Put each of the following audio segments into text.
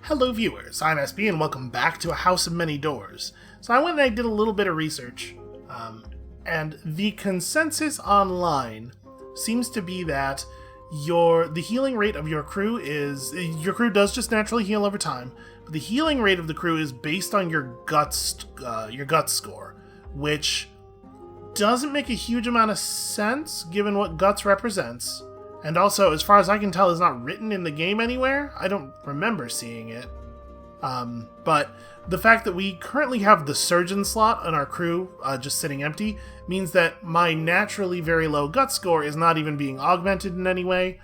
Hello viewers, I'm SB and welcome back to A House of Many Doors. So I went and I did a little bit of research, and the consensus online seems to be that the healing rate of your crew does just naturally heal over time, but the healing rate of the crew is based on your guts score, which doesn't make a huge amount of sense given what guts represents. And also, as far as I can tell, is not written in the game anywhere. I don't remember seeing it. But the fact that we currently have the surgeon slot on our crew just sitting empty means that my naturally very low gut score is not even being augmented in any way.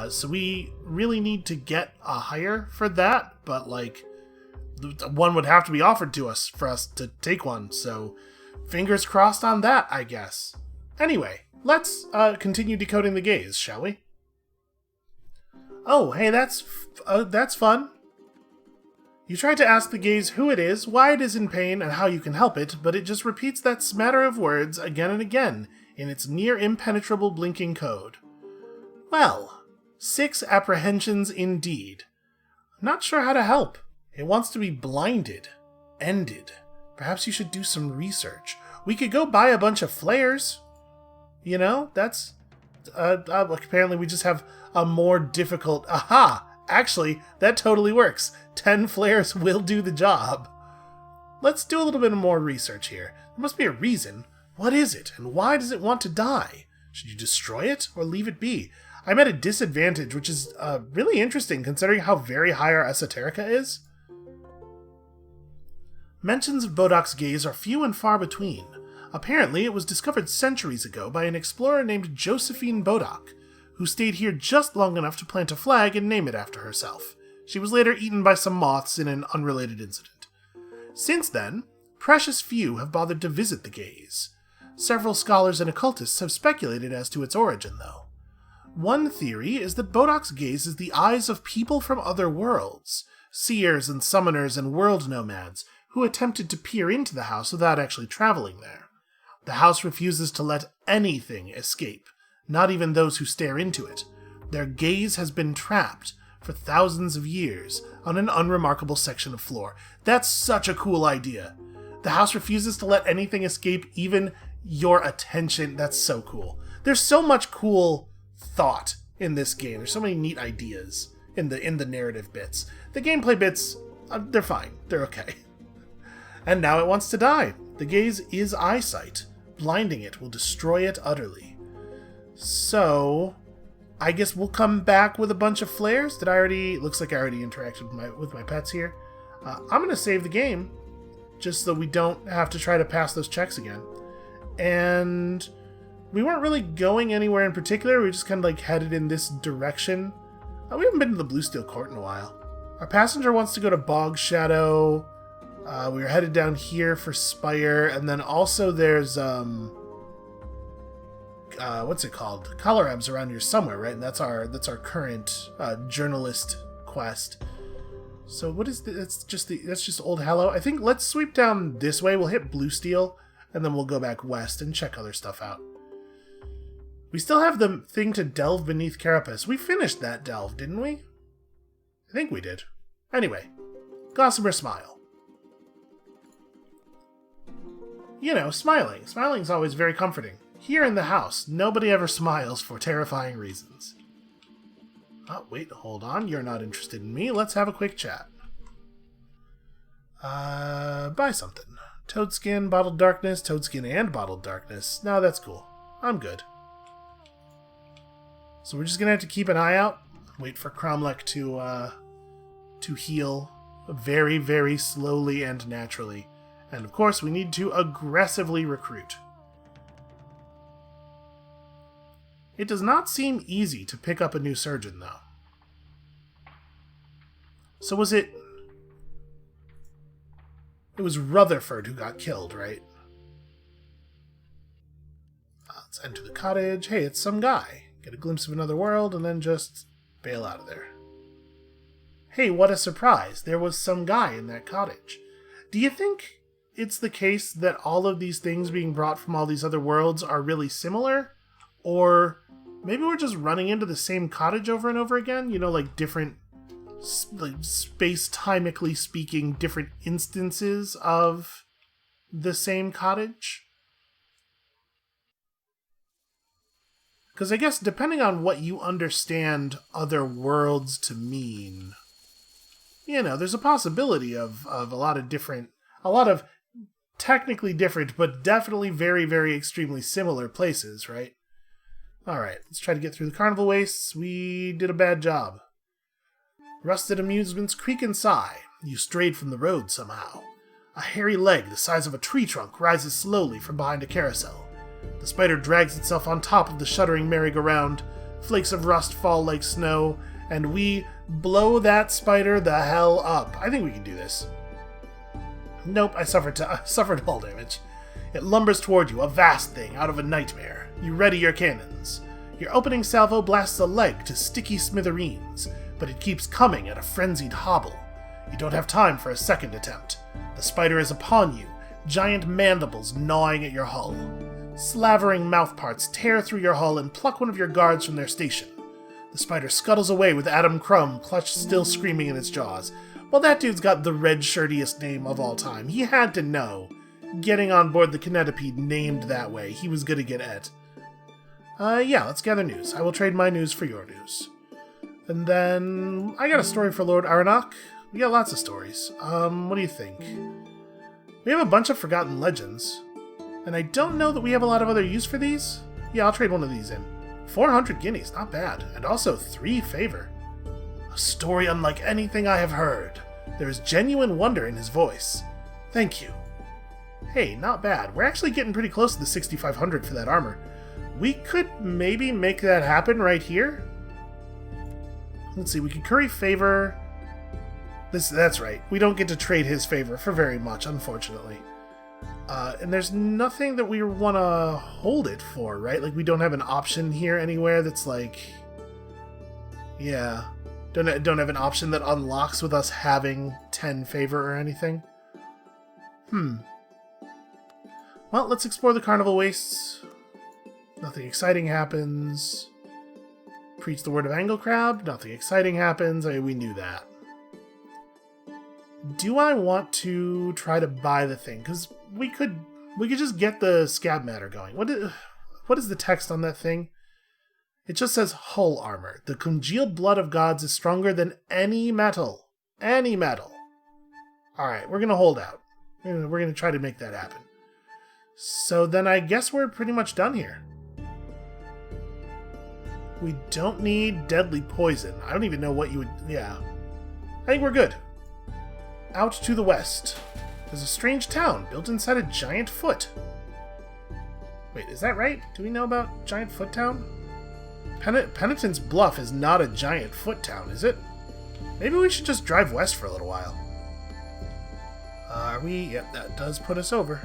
So we really need to get a higher for that. But, one would have to be offered to us for us to take one. So, fingers crossed on that, I guess. Anyway, let's continue decoding the gaze, shall we? Oh, hey, that's fun. You try to ask the gaze who it is, why it is in pain, and how you can help it, but it just repeats that smatter of words again and again in its near-impenetrable blinking code. Well, 6 apprehensions indeed. I'm not sure how to help. It wants to be blinded. Ended. Perhaps you should do some research. We could go buy a bunch of flares. You know, that's... apparently we just have a more difficult... Aha! Actually, that totally works. 10 flares will do the job. Let's do a little bit more research here. There must be a reason. What is it, and why does it want to die? Should you destroy it, or leave it be? I'm at a disadvantage, which is really interesting, considering how very high our esoterica is. Mentions of Bodak's gaze are few and far between. Apparently, it was discovered centuries ago by an explorer named Josephine Bodak, who stayed here just long enough to plant a flag and name it after herself. She was later eaten by some moths in an unrelated incident. Since then, precious few have bothered to visit the gaze. Several scholars and occultists have speculated as to its origin, though. One theory is that Bodak's gaze is the eyes of people from other worlds, seers and summoners and world nomads, who attempted to peer into the house without actually traveling there. The house refuses to let anything escape, not even those who stare into it. Their gaze has been trapped for thousands of years on an unremarkable section of floor. That's such a cool idea. The house refuses to let anything escape, even your attention. That's so cool. There's so much cool thought in this game. There's so many neat ideas in the narrative bits. The gameplay bits, they're fine. They're okay. And now it wants to die. The gaze is eyesight. Blinding it will destroy it utterly. So, I guess we'll come back with a bunch of flares. Looks like I already interacted with my pets here. I'm going to save the game, just so we don't have to try to pass those checks again. And we weren't really going anywhere in particular. We just kind of headed in this direction. We haven't been to the Blue Steel Court in a while. Our passenger wants to go to Bog Shadow. We were headed down here for Spire, and then also there's, what's it called? Colorab's around here somewhere, right? And that's our current journalist quest. So what is that's just Old Hallow. I think let's sweep down this way. We'll hit Blue Steel, and then we'll go back west and check other stuff out. We still have the thing to delve beneath Carapace. We finished that delve, didn't we? I think we did. Anyway, Gossamer Smile. You know, smiling. Smiling's always very comforting. Here in the house, nobody ever smiles for terrifying reasons. Oh, wait, hold on. You're not interested in me. Let's have a quick chat. Buy something. Toadskin, Bottled Darkness, Toadskin and Bottled Darkness. No, that's cool. I'm good. So we're just gonna have to keep an eye out. Wait for Cromlech to heal very, very slowly and naturally. And of course, we need to aggressively recruit. It does not seem easy to pick up a new surgeon, though. So was it... It was Rutherford who got killed, right? Let's enter the cottage. Hey, it's some guy. Get a glimpse of another world, and then just bail out of there. Hey, what a surprise. There was some guy in that cottage. Do you think it's the case that all of these things being brought from all these other worlds are really similar? Or maybe we're just running into the same cottage over and over again? You know, different like space-timically speaking, different instances of the same cottage? Because I guess depending on what you understand other worlds to mean, there's a possibility of a lot of technically different, but definitely very, very extremely similar places, right? Alright, let's try to get through the carnival wastes. We did a bad job. Rusted amusements creak and sigh. You strayed from the road somehow. A hairy leg the size of a tree trunk rises slowly from behind a carousel. The spider drags itself on top of the shuddering merry-go-round. Flakes of rust fall like snow, and we blow that spider the hell up. I think we can do this. Nope, I suffered hull damage. It lumbers toward you, a vast thing out of a nightmare. You ready your cannons. Your opening salvo blasts a leg to sticky smithereens, but it keeps coming at a frenzied hobble. You don't have time for a second attempt. The spider is upon you, giant mandibles gnawing at your hull. Slavering mouthparts tear through your hull and pluck one of your guards from their station. The spider scuttles away with Adam Crumb clutched still screaming in its jaws. Well, that dude's got the red shirtiest name of all time. He had to know. Getting on board the Kinetipede named that way, he was gonna get et. Yeah, let's gather news. I will trade my news for your news. And then, I got a story for Lord Aranok. We got lots of stories. What do you think? We have a bunch of forgotten legends. And I don't know that we have a lot of other use for these. Yeah, I'll trade one of these in. 400 guineas, not bad. And also 3 favor. A story unlike anything I have heard. There is genuine wonder in his voice. Thank you. Hey, not bad. We're actually getting pretty close to the 6,500 for that armor. We could maybe make that happen right here. Let's see, we could curry favor. That's right. We don't get to trade his favor for very much, unfortunately. And there's nothing that we want to hold it for, right? Like, we don't have an option here anywhere that's like... Yeah. Don't have an option that unlocks with us having 10 favor or anything. Well, let's explore the carnival wastes. Nothing exciting happens. Preach the word of Angle Crab. Nothing exciting happens. I mean, we knew that. Do I want to try to buy the thing? Because we could just get the scab matter going. What is the text on that thing? It just says hull armor. The congealed blood of gods is stronger than any metal. Any metal. Alright, we're going to hold out. We're going to try to make that happen. So then I guess we're pretty much done here. We don't need deadly poison. I don't even know what you would... Yeah. I think we're good. Out to the west. There's a strange town built inside a giant foot. Wait, is that right? Do we know about Giant Foot Town? Penitent's Bluff is not a giant foot town, is it? Maybe we should just drive west for a little while. Are we? Yep, that does put us over.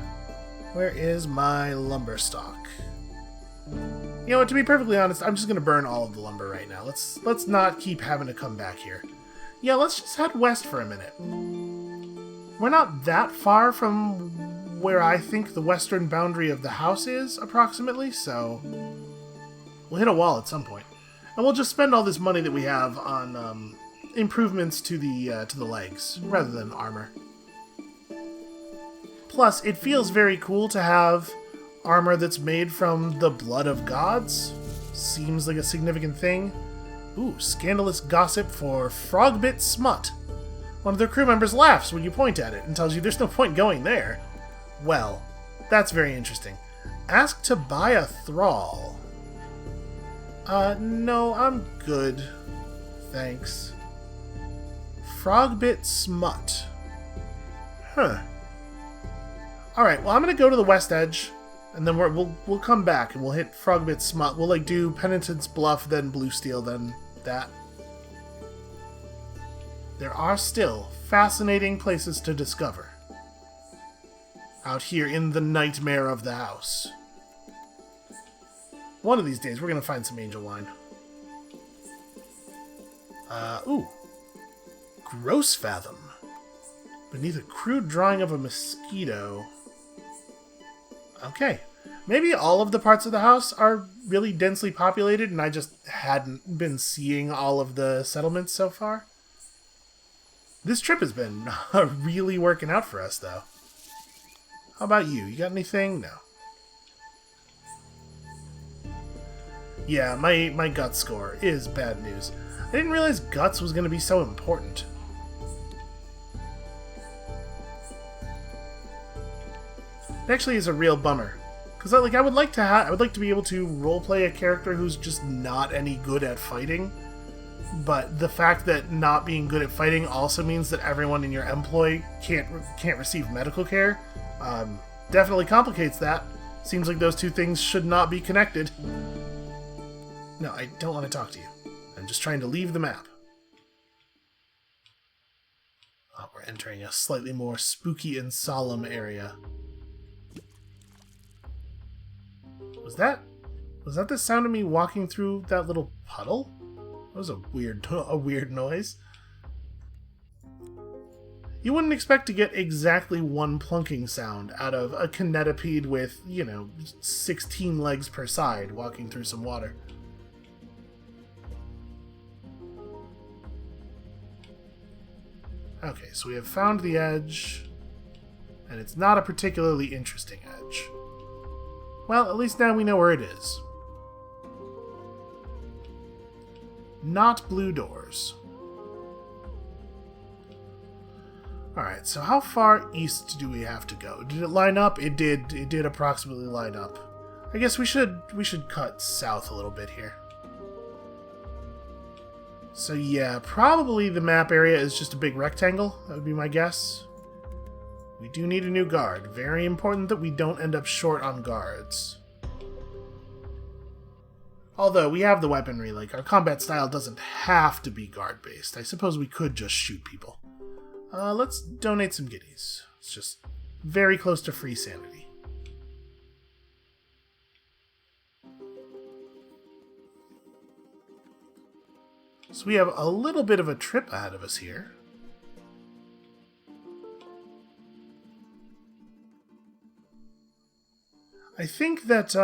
Where is my lumber stock? You know what, to be perfectly honest, I'm just going to burn all of the lumber right now. Let's not keep having to come back here. Yeah, let's just head west for a minute. We're not that far from where I think the western boundary of the house is, approximately, so we'll hit a wall at some point. And we'll just spend all this money that we have on improvements to the legs, rather than armor. Plus, it feels very cool to have armor that's made from the blood of gods. Seems like a significant thing. Ooh, scandalous gossip for Frogbit Smut. One of their crew members laughs when you point at it and tells you there's no point going there. Well, that's very interesting. Ask to buy a thrall. No, I'm good. Thanks. Frogbit Smut. Huh. Alright, well, I'm gonna go to the west edge, and then we'll come back and we'll hit Frogbit Smut. We'll, do Penitent's Bluff, then Blue Steel, then that. There are still fascinating places to discover. Out here in the nightmare of the house. One of these days, we're gonna find some angel wine. Ooh. Gross Fathom. Beneath a crude drawing of a mosquito. Okay. Maybe all of the parts of the house are really densely populated and I just hadn't been seeing all of the settlements so far. This trip has been really working out for us, though. How about you? You got anything? No. Yeah, my guts score is bad news. I didn't realize guts was going to be so important. It actually is a real bummer. Because I would like to be able to roleplay a character who's just not any good at fighting. But the fact that not being good at fighting also means that everyone in your employ can't receive medical care definitely complicates that. Seems like those two things should not be connected. No, I don't want to talk to you. I'm just trying to leave the map. Oh, we're entering a slightly more spooky and solemn area. Was that the sound of me walking through that little puddle? That was a weird noise. You wouldn't expect to get exactly one plunking sound out of a kinetipede with, 16 legs per side walking through some water. Okay, so we have found the edge, and it's not a particularly interesting edge. Well, at least now we know where it is. Not blue doors. Alright, so how far east do we have to go? Did it line up? It did. It did approximately line up. I guess we should cut south a little bit here. So yeah, probably the map area is just a big rectangle. That would be my guess. We do need a new guard. Very important that we don't end up short on guards. Although, we have the weaponry, our combat style doesn't have to be guard-based. I suppose we could just shoot people. Let's donate some guineas. It's just very close to free sanity. So we have a little bit of a trip ahead of us here. I think that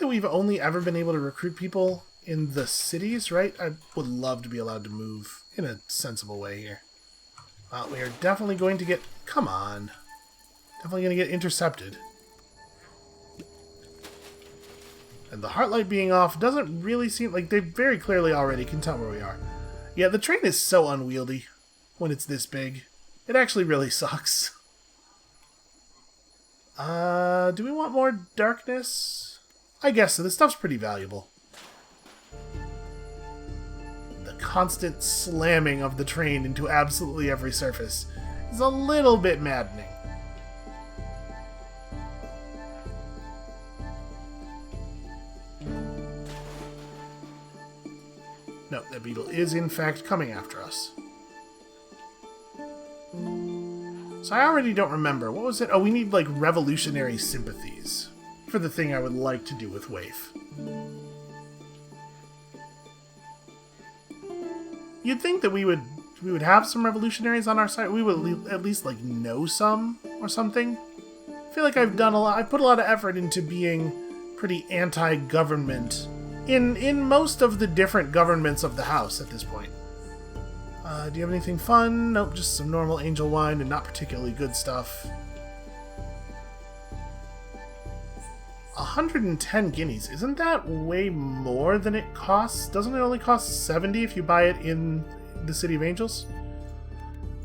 we've only ever been able to recruit people in the cities, right? I would love to be allowed to move in a sensible way here. Well, we are definitely going to get... Come on. Definitely going to get intercepted. And the heartlight being off doesn't really seem like they very clearly already can tell where we are. Yeah, the train is so unwieldy when it's this big. It actually really sucks. Do we want more darkness? I guess so. This stuff's pretty valuable. The constant slamming of the train into absolutely every surface is a little bit maddening. No, that beetle is in fact coming after us. So I already don't remember. What was it? Oh, we need, revolutionary sympathies for the thing I would like to do with Waif. You'd think that we would have some revolutionaries on our side. We would at least, know some or something. I feel like I've put a lot of effort into being pretty anti-government in most of the different governments of the house at this point. Do you have anything fun? Nope, just some normal angel wine and not particularly good stuff. 110 guineas. Isn't that way more than it costs? Doesn't it only cost 70 if you buy it in the City of Angels?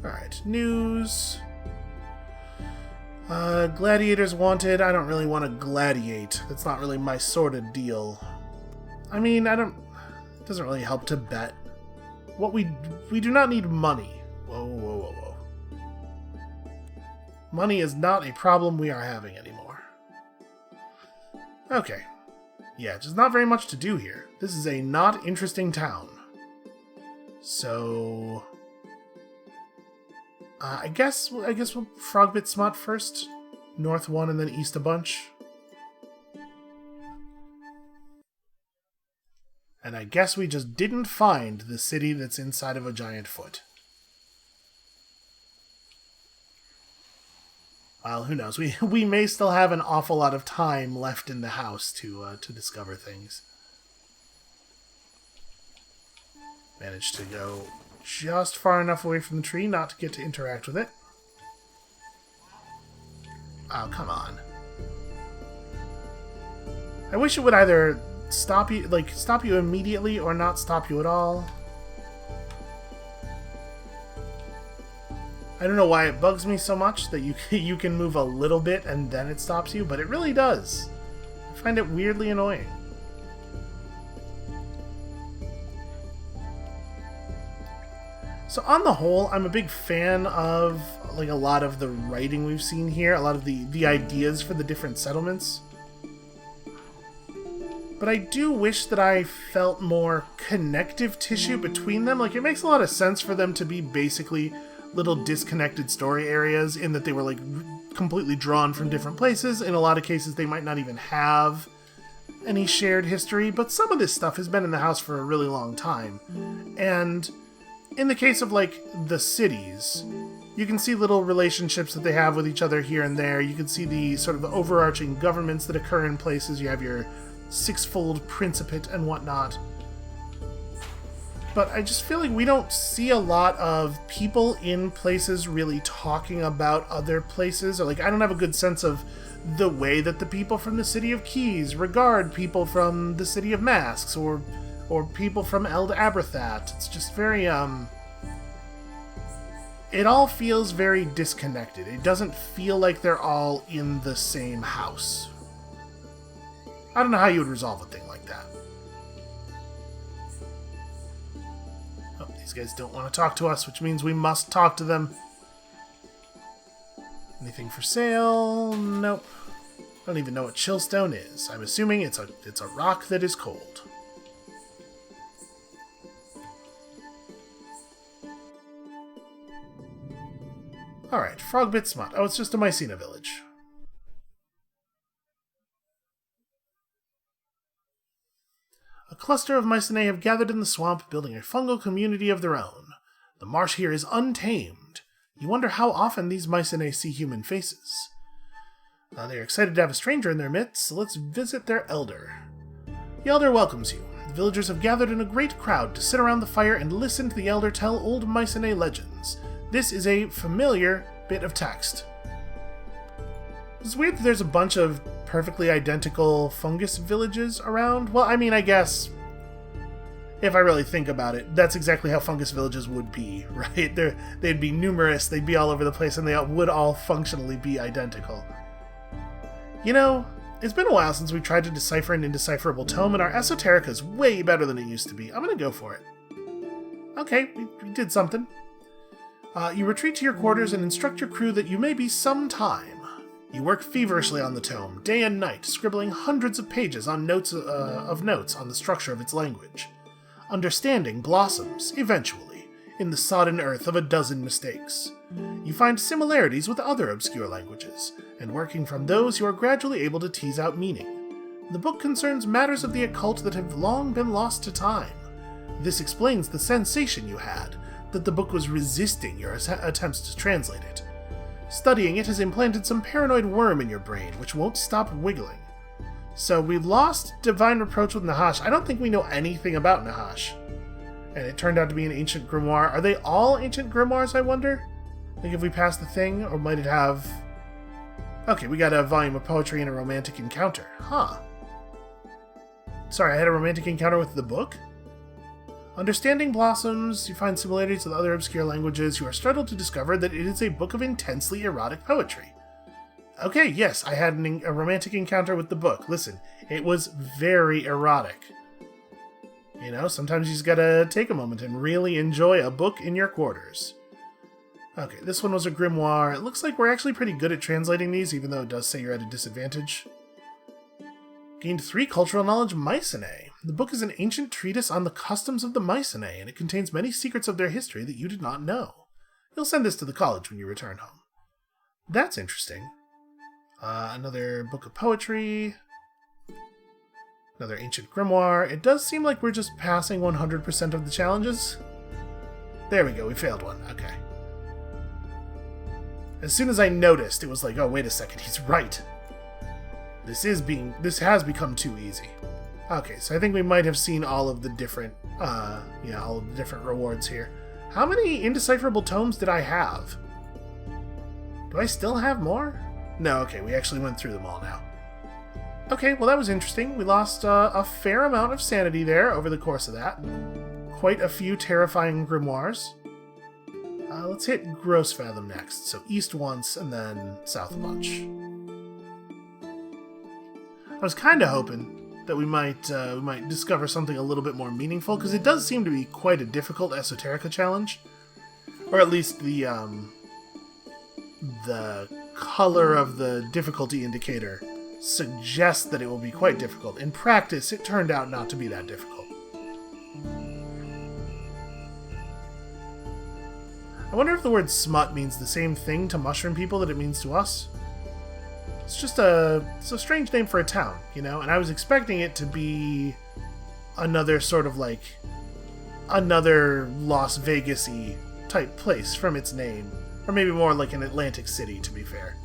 Alright, news. Gladiators wanted. I don't really want to gladiate. That's not really my sort of deal. I mean, it doesn't really help to bet. We do not need money. Whoa. Money is not a problem we are having anymore. Okay. Yeah, just not very much to do here. This is a not interesting town. So... I guess we'll Frogbit Smut first. North one and then east a bunch. And I guess we just didn't find the city that's inside of a giant foot. Well, who knows? We may still have an awful lot of time left in the house to discover things. Managed to go just far enough away from the tree not to get to interact with it. Oh, come on. I wish it would either stop you immediately or not stop you at all. I don't know why it bugs me so much that you can move a little bit and then it stops you, but it really does. I find it weirdly annoying. So on the whole, I'm a big fan of a lot of the writing we've seen here, a lot of the ideas for the different settlements. But I do wish that I felt more connective tissue between them. It makes a lot of sense for them to be basically little disconnected story areas in that they were completely drawn from different places. In a lot of cases, they might not even have any shared history, but some of this stuff has been in the house for a really long time. And in the case of the cities, you can see little relationships that they have with each other here and there. You can see the sort of overarching governments that occur in places. You have your sixfold principate and whatnot. But I just feel like we don't see a lot of people in places really talking about other places. Or I don't have a good sense of the way that the people from the City of Keys regard people from the City of Masks or people from Eld Abrathat. It's just very, it all feels very disconnected. It doesn't feel like they're all in the same house. I don't know how you would resolve a thing like that. Oh, these guys don't want to talk to us, which means we must talk to them. Anything for sale? Nope. I don't even know what chillstone is. I'm assuming it's a rock that is cold. Alright, Frogbit Smut. Oh, it's just a Mycena village. A cluster of Mycenae have gathered in the swamp, building a fungal community of their own. The marsh here is untamed. You wonder how often these Mycenae see human faces. They are excited to have a stranger in their midst, so let's visit their elder. The elder welcomes you. The villagers have gathered in a great crowd to sit around the fire and listen to the elder tell old Mycenae legends. This is a familiar bit of text. It's weird that there's a bunch of perfectly identical fungus villages around. Well, I mean, I guess, if I really think about it, that's exactly how fungus villages would be, right? They'd be numerous, they'd be all over the place, and they would all functionally be identical. You know, it's been a while since we tried to decipher an indecipherable tome, and our esoterica is way better than it used to be. I'm gonna go for it. Okay, we did something. You retreat to your quarters and instruct your crew that you may be some time. You work feverishly on the tome, day and night, scribbling hundreds of pages on notes on the structure of its language. Understanding blossoms, eventually, in the sodden earth of a dozen mistakes. You find similarities with other obscure languages, and working from those you are gradually able to tease out meaning. The book concerns matters of the occult that have long been lost to time. This explains the sensation you had, that the book was resisting your attempts to translate it. Studying it has implanted some paranoid worm in your brain, which won't stop wiggling. So we lost Divine Reproach with Nahash. I don't think we know anything about Nahash. And it turned out to be an ancient grimoire. Are they all ancient grimoires, I wonder? If we pass the thing, or might it have... Okay, we got a volume of poetry and a romantic encounter. Huh. Sorry, I had a romantic encounter with the book? Understanding blossoms, you find similarities with other obscure languages. You are startled to discover that it is a book of intensely erotic poetry. Okay, yes, I had a romantic encounter with the book. Listen, it was very erotic. You know, sometimes you just gotta take a moment and really enjoy a book in your quarters. Okay, this one was a grimoire. It looks like we're actually pretty good at translating these, even though it does say you're at a disadvantage. Gained 3 cultural knowledge Mycenae. The book is an ancient treatise on the customs of the Mycenae, and it contains many secrets of their history that you did not know. You'll send this to the college when you return home. That's interesting. Another book of poetry. Another ancient grimoire. It does seem like we're just passing 100% of the challenges. There we go, we failed one. Okay. As soon as I noticed, it was like, oh, wait a second, he's right. This has become too easy. Okay, so I think we might have seen all of the different, all of the different rewards here. How many indecipherable tomes did I have? Do I still have more? No, okay, we actually went through them all now. Okay, well that was interesting. We lost a fair amount of sanity there over the course of that. Quite a few terrifying grimoires. Let's hit Gross Fathom next. So east once, and then south a bunch. I was kind of hoping that we might discover something a little bit more meaningful, because it does seem to be quite a difficult Esoterica challenge. Or at least the color of the difficulty indicator suggests that it will be quite difficult. In practice, it turned out not to be that difficult. I wonder if the word smut means the same thing to mushroom people that it means to us. It's just a strange name for a town, you know? And I was expecting it to be another sort of like, another Las Vegas-y type place from its name. Or maybe more like an Atlantic City, to be fair.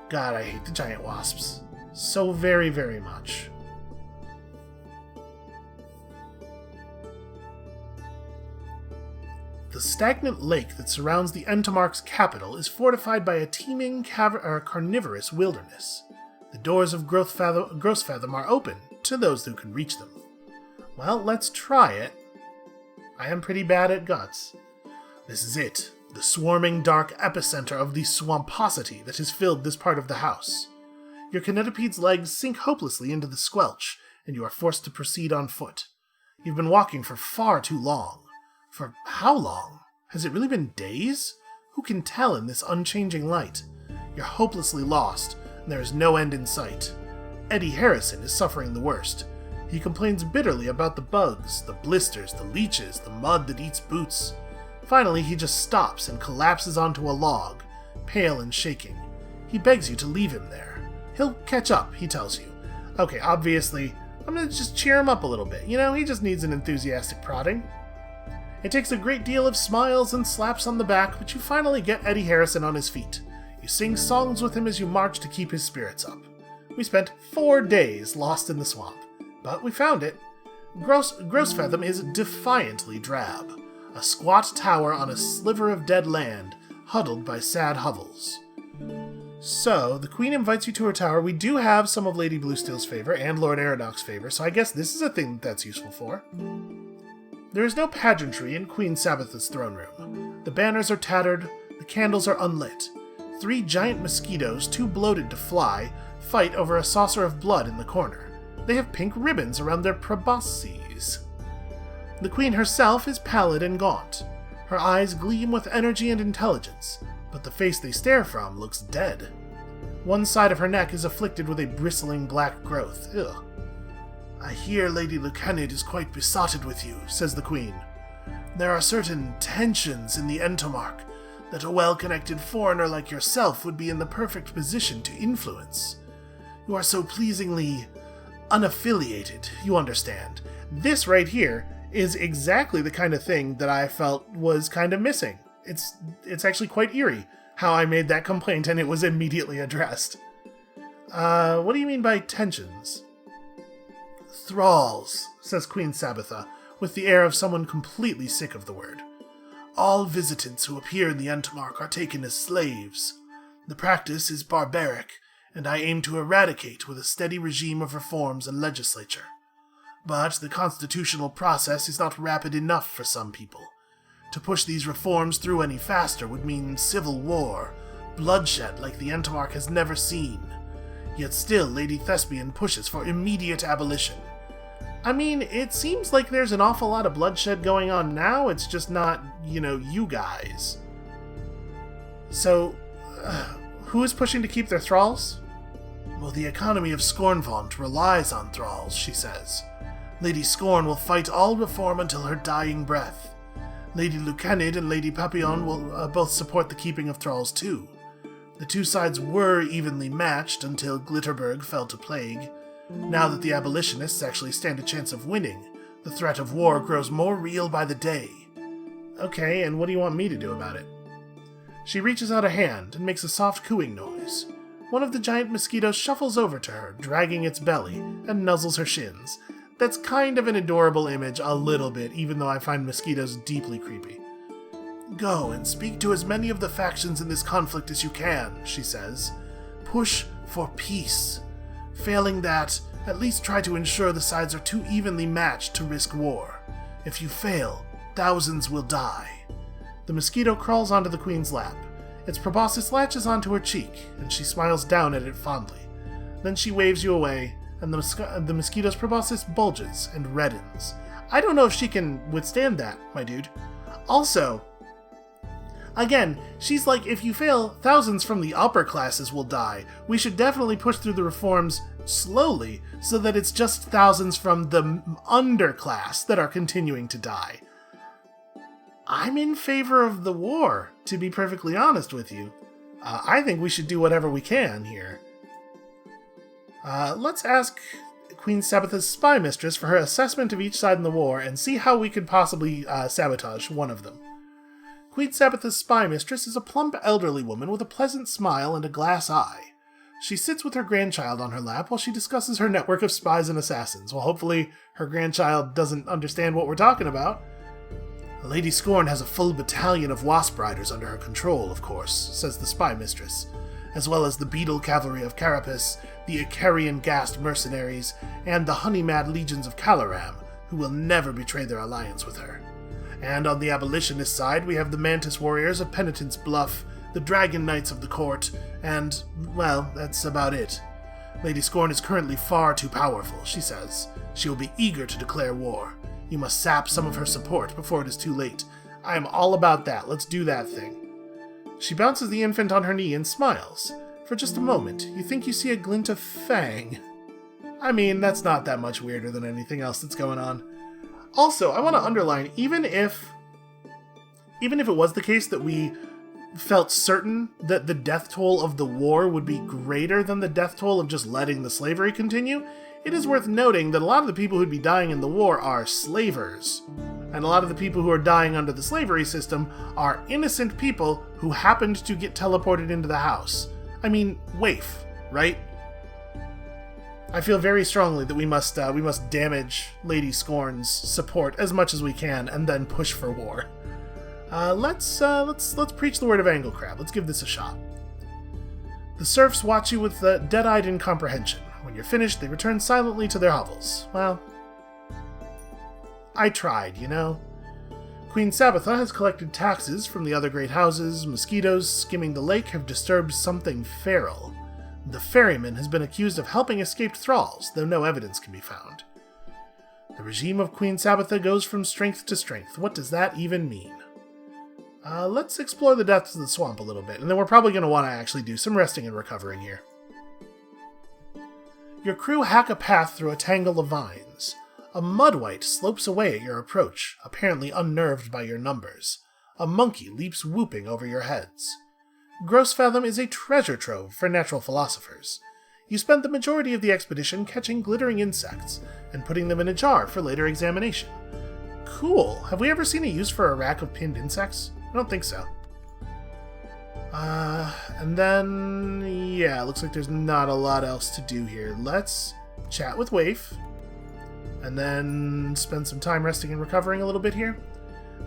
God, I hate the giant wasps. So very, very much. The stagnant lake that surrounds the Entomark's capital is fortified by a teeming carnivorous wilderness. The doors of Gross Fathom are open to those who can reach them. Well, let's try it. I am pretty bad at guts. This is it, the swarming dark epicenter of the swamposity that has filled this part of the house. Your Kinetipede's legs sink hopelessly into the squelch, and you are forced to proceed on foot. You've been walking for far too long. For how long? Has it really been days? Who can tell in this unchanging light? You're hopelessly lost, and there is no end in sight. Eddie Harrison is suffering the worst. He complains bitterly about the bugs, the blisters, the leeches, the mud that eats boots. Finally, he just stops and collapses onto a log, pale and shaking. He begs you to leave him there. He'll catch up, he tells you. Okay, obviously, I'm gonna just cheer him up a little bit. You know, he just needs an enthusiastic prodding. It takes a great deal of smiles and slaps on the back, but you finally get Eddie Harrison on his feet. You sing songs with him as you march to keep his spirits up. We spent 4 days lost in the swamp, but we found it. Gross Fathom is defiantly drab, a squat tower on a sliver of dead land, huddled by sad hovels. So, the Queen invites you to her tower. We do have some of Lady Bluesteel's favor and Lord Aerodoc's favor, so I guess this is a thing that's useful for. There is no pageantry in Queen Sabbatha's throne room. The banners are tattered, the candles are unlit. 3 giant mosquitoes, too bloated to fly, fight over a saucer of blood in the corner. They have pink ribbons around their probosces. The Queen herself is pallid and gaunt. Her eyes gleam with energy and intelligence, but the face they stare from looks dead. One side of her neck is afflicted with a bristling black growth. Ugh. I hear Lady Lucanid is quite besotted with you, says the Queen. There are certain tensions in the Entomark that a well-connected foreigner like yourself would be in the perfect position to influence. You are so pleasingly unaffiliated, you understand. This right here is exactly the kind of thing that I felt was kind of missing. It's actually quite eerie how I made that complaint and it was immediately addressed. What do you mean by tensions? Thralls, says Queen Sabbatha, with the air of someone completely sick of the word. All visitants who appear in the Entomark are taken as slaves. The practice is barbaric, and I aim to eradicate with a steady regime of reforms and legislature. But the constitutional process is not rapid enough for some people. To push these reforms through any faster would mean civil war, bloodshed like the Entomark has never seen. Yet still Lady Thespian pushes for immediate abolition. I mean, it seems like there's an awful lot of bloodshed going on now, it's just not, you guys. So, who is pushing to keep their thralls? Well, the economy of Scornvaunt relies on thralls, she says. Lady Scorn will fight all reform until her dying breath. Lady Lucanid and Lady Papillon will both support the keeping of thralls too. The two sides were evenly matched until Glitterberg fell to plague. Now that the abolitionists actually stand a chance of winning, the threat of war grows more real by the day. Okay, and what do you want me to do about it? She reaches out a hand and makes a soft cooing noise. One of the giant mosquitoes shuffles over to her, dragging its belly, and nuzzles her shins. That's kind of an adorable image, a little bit, even though I find mosquitoes deeply creepy. "Go and speak to as many of the factions in this conflict as you can," she says. "Push for peace. Failing that, at least try to ensure the sides are too evenly matched to risk war. If you fail, thousands will die." The mosquito crawls onto the queen's lap. Its proboscis latches onto her cheek, and she smiles down at it fondly. Then she waves you away, and the mosquito's proboscis bulges and reddens. I don't know if she can withstand that, my dude. Also, again, she's like, if you fail, thousands from the upper classes will die. We should definitely push through the reforms slowly, so that it's just thousands from the underclass that are continuing to die. I'm in favor of the war, to be perfectly honest with you. I think we should do whatever we can here. Let's ask Queen Sabbatha's spy mistress for her assessment of each side in the war and see how we could possibly sabotage one of them. Queen Sabbatha's spy mistress is a plump elderly woman with a pleasant smile and a glass eye. She sits with her grandchild on her lap while she discusses her network of spies and assassins. Well, hopefully her grandchild doesn't understand what we're talking about. "Lady Scorn has a full battalion of wasp riders under her control, of course," says the spy mistress, "as well as the beetle cavalry of Carapace, the Icarian Ghast mercenaries, and the honey-mad legions of Caloram, who will never betray their alliance with her. And on the abolitionist side, we have the Mantis warriors of Penitence Bluff, the Dragon Knights of the court, and, well, that's about it. Lady Scorn is currently far too powerful," she says. "She will be eager to declare war. You must sap some of her support before it is too late. I am all about that. Let's do that thing." She bounces the infant on her knee and smiles. For just a moment, you think you see a glint of fang. I mean, that's not that much weirder than anything else that's going on. Also, I want to underline, even if it was the case that we felt certain that the death toll of the war would be greater than the death toll of just letting the slavery continue, it is worth noting that a lot of the people who'd be dying in the war are slavers. And a lot of the people who are dying under the slavery system are innocent people who happened to get teleported into the house. I mean, waif, right? I feel very strongly that we must damage Lady Scorn's support as much as we can, and then push for war. Let's preach the word of Anglecrab. Let's give this a shot. The serfs watch you with dead-eyed incomprehension. When you're finished, they return silently to their hovels. Well, I tried, you know. Queen Sabbatha has collected taxes from the other great houses. Mosquitoes skimming the lake have disturbed something feral. The ferryman has been accused of helping escaped thralls, though no evidence can be found. The regime of Queen Sabbatha goes from strength to strength. What does that even mean? Let's explore the depths of the swamp a little bit, and then we're probably going to want to actually do some resting and recovering here. Your crew hack a path through a tangle of vines. A mudwight slopes away at your approach, apparently unnerved by your numbers. A monkey leaps whooping over your heads. Grossfathom is a treasure trove for natural philosophers. You spend the majority of the expedition catching glittering insects and putting them in a jar for later examination. Cool. Have we ever seen a use for a rack of pinned insects? I don't think so. And then, yeah, looks like there's not a lot else to do here. Let's chat with Waif, and then spend some time resting and recovering a little bit here.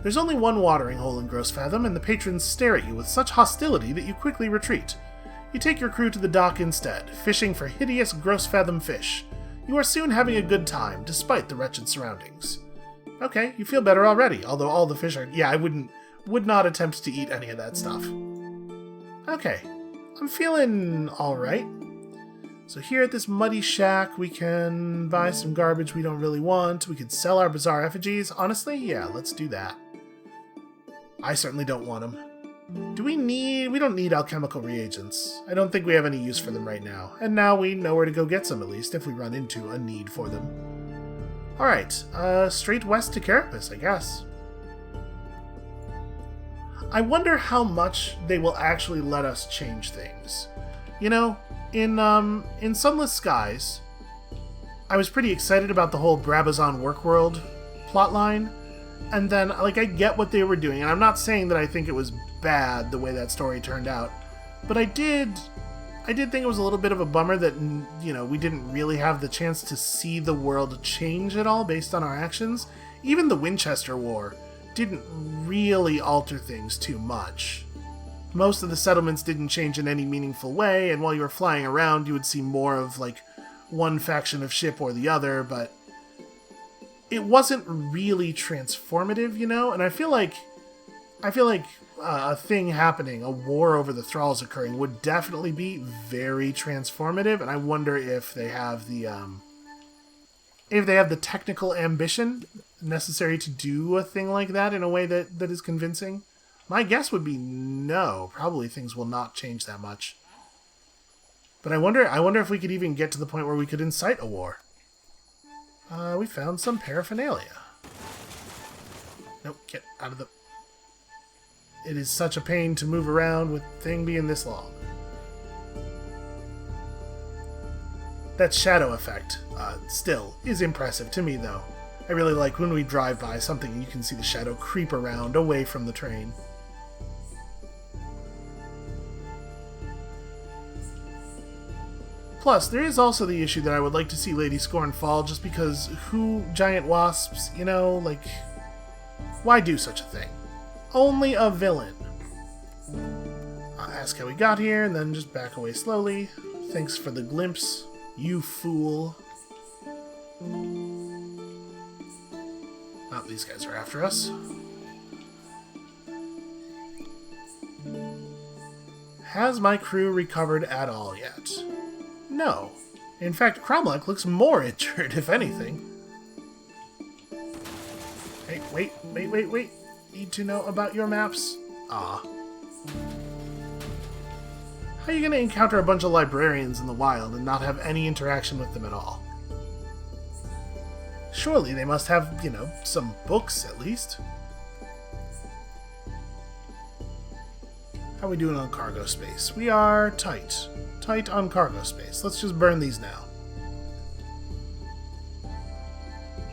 There's only one watering hole in Grossfathom, and the patrons stare at you with such hostility that you quickly retreat. You take your crew to the dock instead, fishing for hideous Grossfathom fish. You are soon having a good time, despite the wretched surroundings. Okay, you feel better already, although all the fish are... Yeah, I would not attempt to eat any of that stuff. Okay, I'm feeling alright. So here at this muddy shack, we can buy some garbage we don't really want. We could sell our bizarre effigies. Honestly, yeah, let's do that. I certainly don't want them. We don't need alchemical reagents. I don't think we have any use for them right now. And now we know where to go get some, at least, if we run into a need for them. Alright, straight west to Carapace, I guess. I wonder how much they will actually let us change things. You know, in Sunless Skies, I was pretty excited about the whole Brabazon Workworld plotline, and then, like, I get what they were doing, and I'm not saying that I think it was bad the way that story turned out, but I did I did think it was a little bit of a bummer that, you know, we didn't really have the chance to see the world change at all based on our actions. Even the Winchester War didn't really alter things too much. Most of the settlements didn't change in any meaningful way, and while you were flying around, you would see more of, like, one faction of ship or the other, but it wasn't really transformative, you know? And I feel like a thing happening, a war over the Thralls occurring, would definitely be very transformative, and I wonder if they have the technical ambition necessary to do a thing like that in a way that is convincing. My guess would be no. Probably things will not change that much. But I wonder if we could even get to the point where we could incite a war. We found some paraphernalia. Nope, get out of the... It is such a pain to move around with the thing being this long. That shadow effect still is impressive to me, though. I really like when we drive by something and you can see the shadow creep around away from the train. Plus, there is also the issue that I would like to see Lady Scorn fall, just because giant wasps, you know, like, why do such a thing? Only a villain. I'll ask how we got here, and then just back away slowly. Thanks for the glimpse, you fool. Oh, these guys are after us. Has my crew recovered at all yet? No. In fact, Cromlech looks more injured, if anything. Hey, wait. Need to know about your maps? Ah. How are you going to encounter a bunch of librarians in the wild and not have any interaction with them at all? Surely they must have, you know, some books at least. How are we doing on cargo space? We are tight. Tight on cargo space. Let's just burn these now.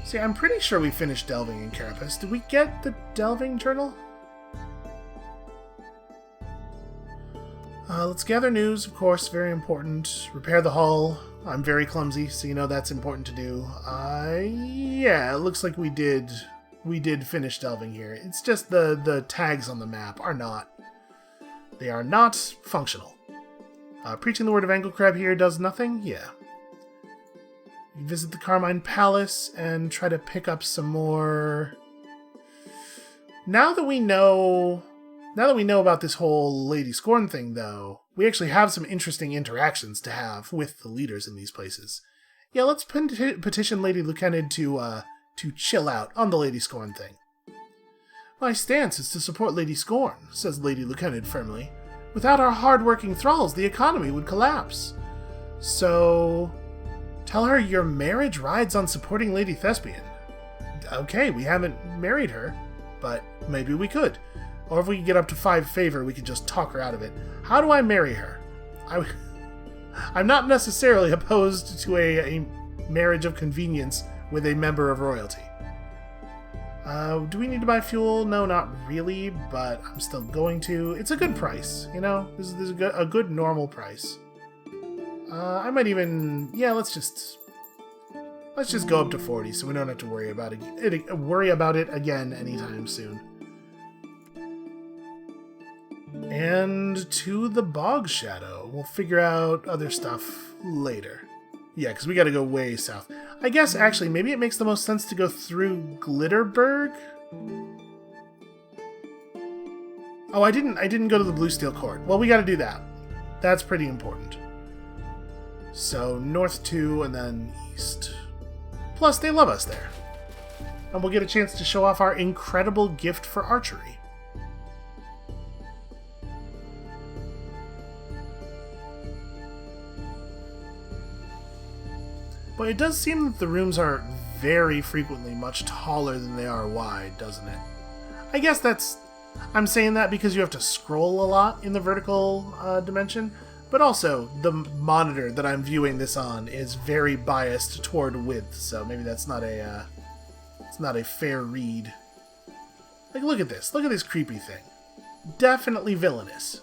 See, I'm pretty sure we finished delving in Carapace. Did we get the delving journal? Let's gather news, of course, very important. Repair the hull. I'm very clumsy, so you know that's important to do. Yeah, it looks like we did finish delving here. It's just the tags on the map are not. They are not functional. Preaching the word of Anglecrab here does nothing? Yeah. We visit the Carmine Palace and try to pick up some more... Now that we know about this whole Lady Scorn thing, though, we actually have some interesting interactions to have with the leaders in these places. Yeah, let's petition Lady Lucanid to chill out on the Lady Scorn thing. My stance is to support Lady Scorn, says Lady Lucanid firmly. Without our hard-working thralls, the economy would collapse. So... tell her your marriage rides on supporting Lady Thespian. Okay, we haven't married her, but maybe we could. Or if we could get up to 5 favor, we could just talk her out of it. How do I marry her? I'm not necessarily opposed to a marriage of convenience with a member of royalty. Do we need to buy fuel? No, not really, but I'm still going to. It's a good price, you know? This is a good normal price. I might even... yeah, let's just go up to 40 so we don't have to worry about it again anytime soon. And to the Bog Shadow. We'll figure out other stuff later. Yeah, because we got to go way south. I guess, actually, maybe it makes the most sense to go through Glitterberg? Oh, I didn't go to the Blue Steel Court. Well, we got to do that. That's pretty important. So, north 2 and then east. Plus, they love us there. And we'll get a chance to show off our incredible gift for archery. But it does seem that the rooms are very frequently much taller than they are wide, doesn't it? I guess that's... I'm saying that because you have to scroll a lot in the vertical dimension, but also the monitor that I'm viewing this on is very biased toward width, so maybe that's not it's not a fair read. Like, look at this. Look at this creepy thing. Definitely villainous.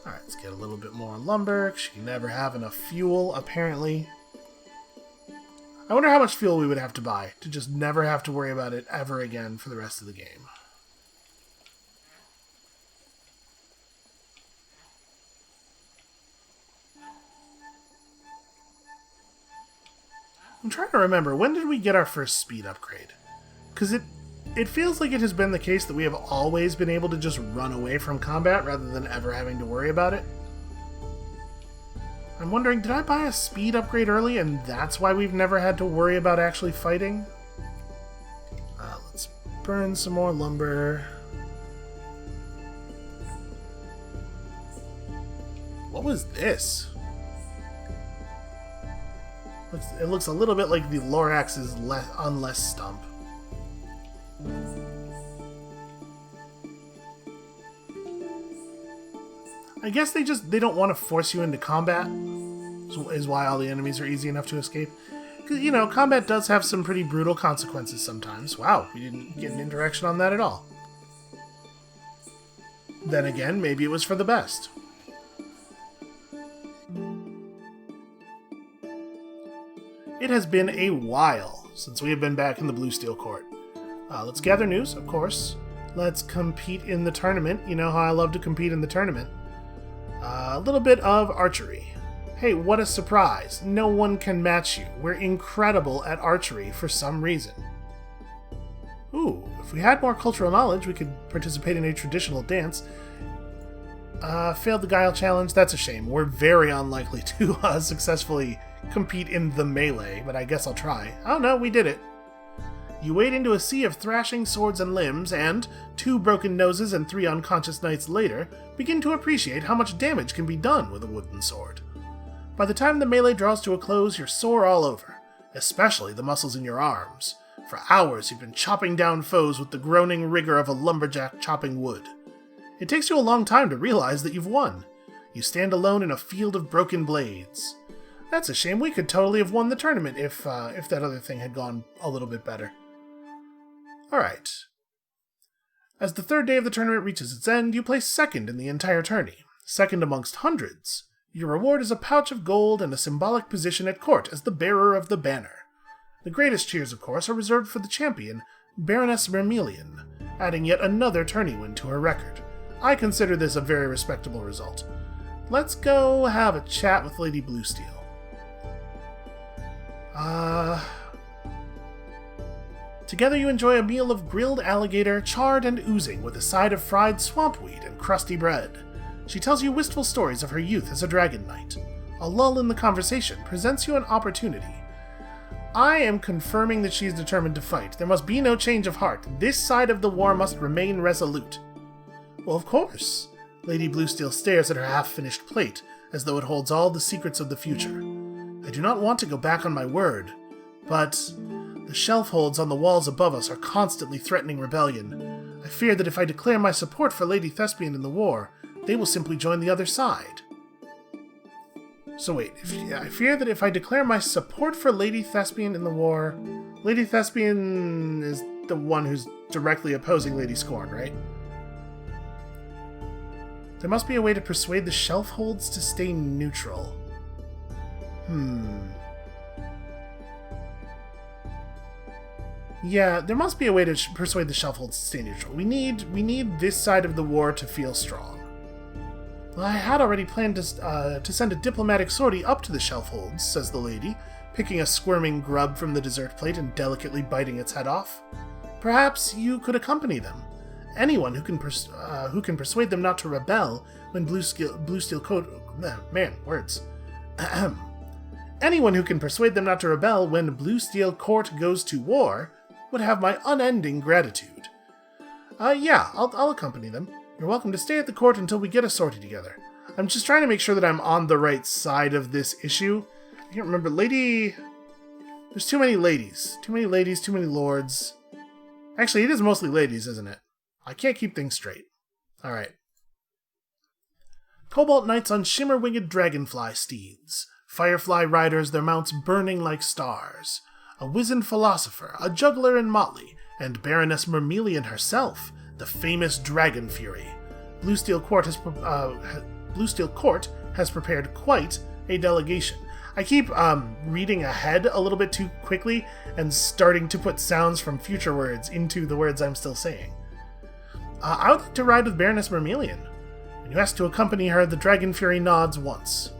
Alright, let's get a little bit more lumber. She can never have enough fuel, apparently. I wonder how much fuel we would have to buy to just never have to worry about it ever again for the rest of the game. I'm trying to remember, when did we get our first speed upgrade? Because it feels like it has been the case that we have always been able to just run away from combat rather than ever having to worry about it. I'm wondering, did I buy a speed upgrade early and that's why we've never had to worry about actually fighting? Let's burn some more lumber. What was this? It looks a little bit like the Lorax's unless stump. I guess they don't want to force you into combat, is why all the enemies are easy enough to escape. Because, you know, combat does have some pretty brutal consequences sometimes. Wow, we didn't get an interaction on that at all. Then again, maybe it was for the best. It has been a while since we have been back in the Blue Steel Court. Let's gather news, of course. Let's compete in the tournament. You know how I love to compete in the tournament. A little bit of archery. Hey, what a surprise. No one can match you. We're incredible at archery for some reason. Ooh, if we had more cultural knowledge, we could participate in a traditional dance. Failed the Guile challenge. That's a shame. We're very unlikely to successfully compete in the melee, but I guess I'll try. Oh no, we did it. You wade into a sea of thrashing swords and limbs, and, 2 broken noses and 3 unconscious knights later, begin to appreciate how much damage can be done with a wooden sword. By the time the melee draws to a close, you're sore all over, especially the muscles in your arms. For hours you've been chopping down foes with the groaning rigor of a lumberjack chopping wood. It takes you a long time to realize that you've won. You stand alone in a field of broken blades. That's a shame. We could totally have won the tournament if that other thing had gone a little bit better. Alright. As the 3rd day of the tournament reaches its end, you place 2nd in the entire tourney. 2nd amongst hundreds. Your reward is a pouch of gold and a symbolic position at court as the bearer of the banner. The greatest cheers, of course, are reserved for the champion, Baroness Vermilion, adding yet another tourney win to her record. I consider this a very respectable result. Let's go have a chat with Lady Bluesteel. Together you enjoy a meal of grilled alligator, charred and oozing, with a side of fried swampweed and crusty bread. She tells you wistful stories of her youth as a dragon knight. A lull in the conversation presents you an opportunity. I am confirming that she is determined to fight. There must be no change of heart. This side of the war must remain resolute. Well, of course. Lady Bluesteel stares at her half-finished plate, as though it holds all the secrets of the future. I do not want to go back on my word, but the shelf holds on the walls above us are constantly threatening rebellion. I fear that if I declare my support for Lady Thespian in the war, they will simply join the other side. So wait, I fear that if I declare my support for Lady Thespian in the war, Lady Thespian is the one who's directly opposing Lady Scorn, right? There must be a way to persuade the shelf holds to stay neutral. Yeah, there must be a way to persuade the shelf holds to stay neutral. We need this side of the war to feel strong. Well, I had already planned to send a diplomatic sortie up to the shelf holds, says the lady, picking a squirming grub from the dessert plate and delicately biting its head off. Perhaps you could accompany them. Anyone who can persuade them not to rebel when Bluesteel Court goes to war would have my unending gratitude. Yeah, I'll accompany them. You're welcome to stay at the court until we get a sortie together. I'm just trying to make sure that I'm on the right side of this issue. I can't remember. There's too many ladies. Too many ladies, too many lords. Actually, it is mostly ladies, isn't it? I can't keep things straight. Alright. Cobalt Knights on shimmer-winged dragonfly steeds. Firefly riders, their mounts burning like stars. A wizened philosopher, a juggler in motley, and Baroness Vermilion herself, the famous Dragon Fury. Bluesteel Court Bluesteel Court has prepared quite a delegation. I keep reading ahead a little bit too quickly and starting to put sounds from future words into the words I'm still saying. I would like to ride with Baroness Vermilion. When you ask to accompany her, the Dragon Fury nods once.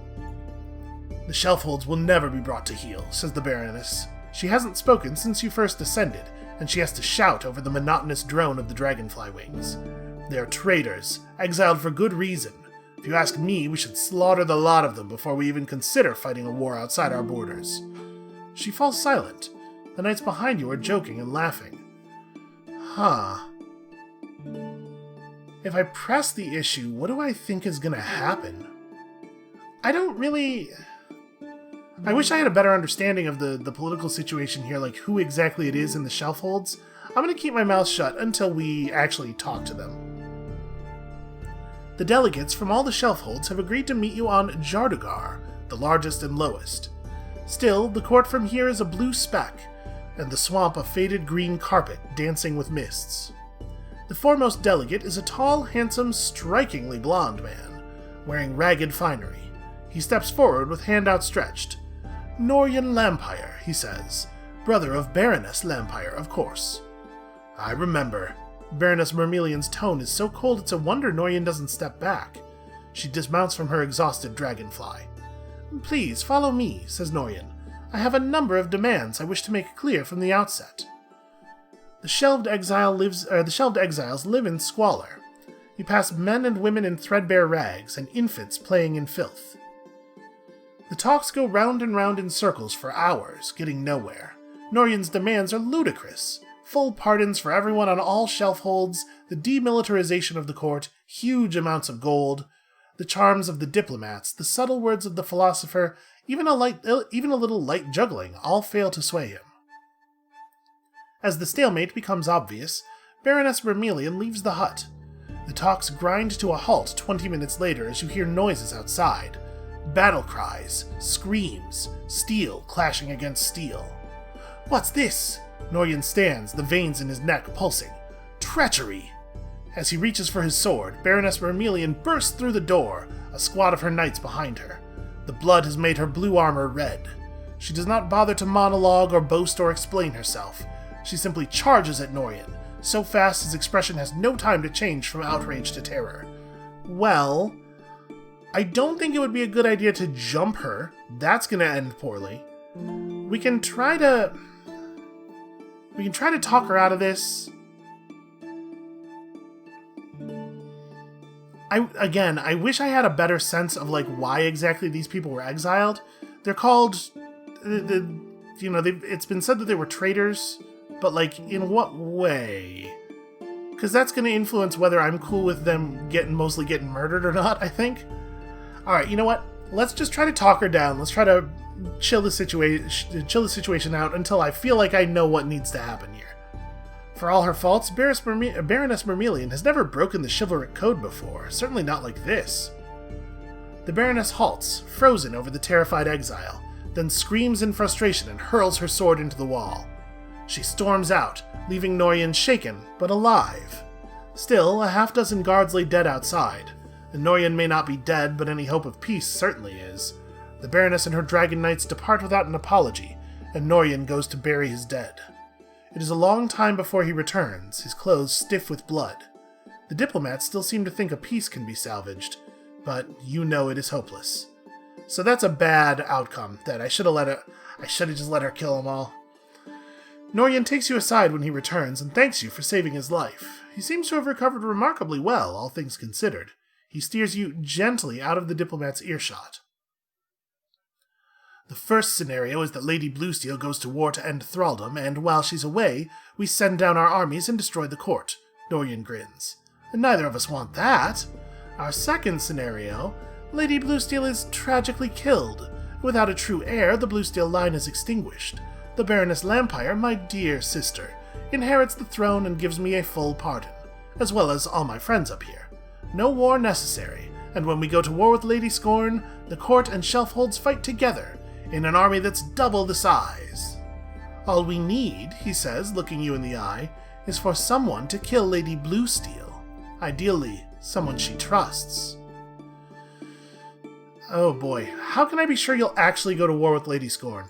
The Shelfholds will never be brought to heel, says the Baroness. She hasn't spoken since you first descended, and she has to shout over the monotonous drone of the dragonfly wings. They are traitors, exiled for good reason. If you ask me, we should slaughter the lot of them before we even consider fighting a war outside our borders. She falls silent. The knights behind you are joking and laughing. If I press the issue, what do I think is going to happen? I wish I had a better understanding of the political situation here, like who exactly it is in the Shelfholds. I'm going to keep my mouth shut until we actually talk to them. The delegates from all the Shelfholds have agreed to meet you on Jardugar, the largest and lowest. Still, the court from here is a blue speck, and the swamp a faded green carpet dancing with mists. The foremost delegate is a tall, handsome, strikingly blond man, wearing ragged finery. He steps forward with hand outstretched. Noryan Lampire, he says. Brother of Baroness Lampire, of course. I remember. Baroness Vermilion's tone is so cold it's a wonder Noryan doesn't step back. She dismounts from her exhausted dragonfly. Please, follow me, says Noryan. I have a number of demands I wish to make clear from the outset. The shelved exiles live in squalor. You pass men and women in threadbare rags, and infants playing in filth. The talks go round and round in circles for hours, getting nowhere. Noryan's demands are ludicrous. Full pardons for everyone on all Shelfholds, the demilitarization of the court, huge amounts of gold, the charms of the diplomats, the subtle words of the philosopher, even a little light juggling, all fail to sway him. As the stalemate becomes obvious, Baroness Vermilion leaves the hut. The talks grind to a halt 20 minutes later as you hear noises outside. Battle cries, screams, steel clashing against steel. What's this? Noryan stands, the veins in his neck pulsing. Treachery! As he reaches for his sword, Baroness Vermilion bursts through the door, a squad of her knights behind her. The blood has made her blue armor red. She does not bother to monologue or boast or explain herself. She simply charges at Noryan, so fast his expression has no time to change from outrage to terror. Well, I don't think it would be a good idea to jump her. That's gonna end poorly. We can try to talk her out of this. I wish I had a better sense of why exactly these people were exiled. They're called, it's been said that they were traitors, but in what way? Because that's going to influence whether I'm cool with them mostly getting murdered or not, I think. Alright, you know what? Let's just try to talk her down. Let's try to chill the situation out until I feel like I know what needs to happen here. For all her faults, Baroness Vermilion has never broken the chivalric code before, certainly not like this. The Baroness halts, frozen over the terrified exile, then screams in frustration and hurls her sword into the wall. She storms out, leaving Noryan shaken, but alive. Still, a half-dozen guards lay dead outside, and Noryan may not be dead, but any hope of peace certainly is. The Baroness and her dragon knights depart without an apology, and Noryan goes to bury his dead. It is a long time before he returns, his clothes stiff with blood. The diplomats still seem to think a peace can be salvaged, but you know it is hopeless. So that's a bad outcome, that I should have just let her kill them all. Noryan takes you aside when he returns and thanks you for saving his life. He seems to have recovered remarkably well, all things considered. He steers you gently out of the diplomat's earshot. The first scenario is that Lady Bluesteel goes to war to end thraldom, and while she's away, we send down our armies and destroy the court. Noryan grins. And neither of us want that. Our second scenario, Lady Bluesteel is tragically killed. Without a true heir, the Bluesteel line is extinguished. The Baroness Lampire, my dear sister, inherits the throne and gives me a full pardon, as well as all my friends up here. No war necessary, and when we go to war with Lady Scorn, the court and Shelfholds fight together, in an army that's double the size. All we need, he says, looking you in the eye, is for someone to kill Lady Bluesteel. Ideally, someone she trusts. Oh boy, how can I be sure you'll actually go to war with Lady Scorn?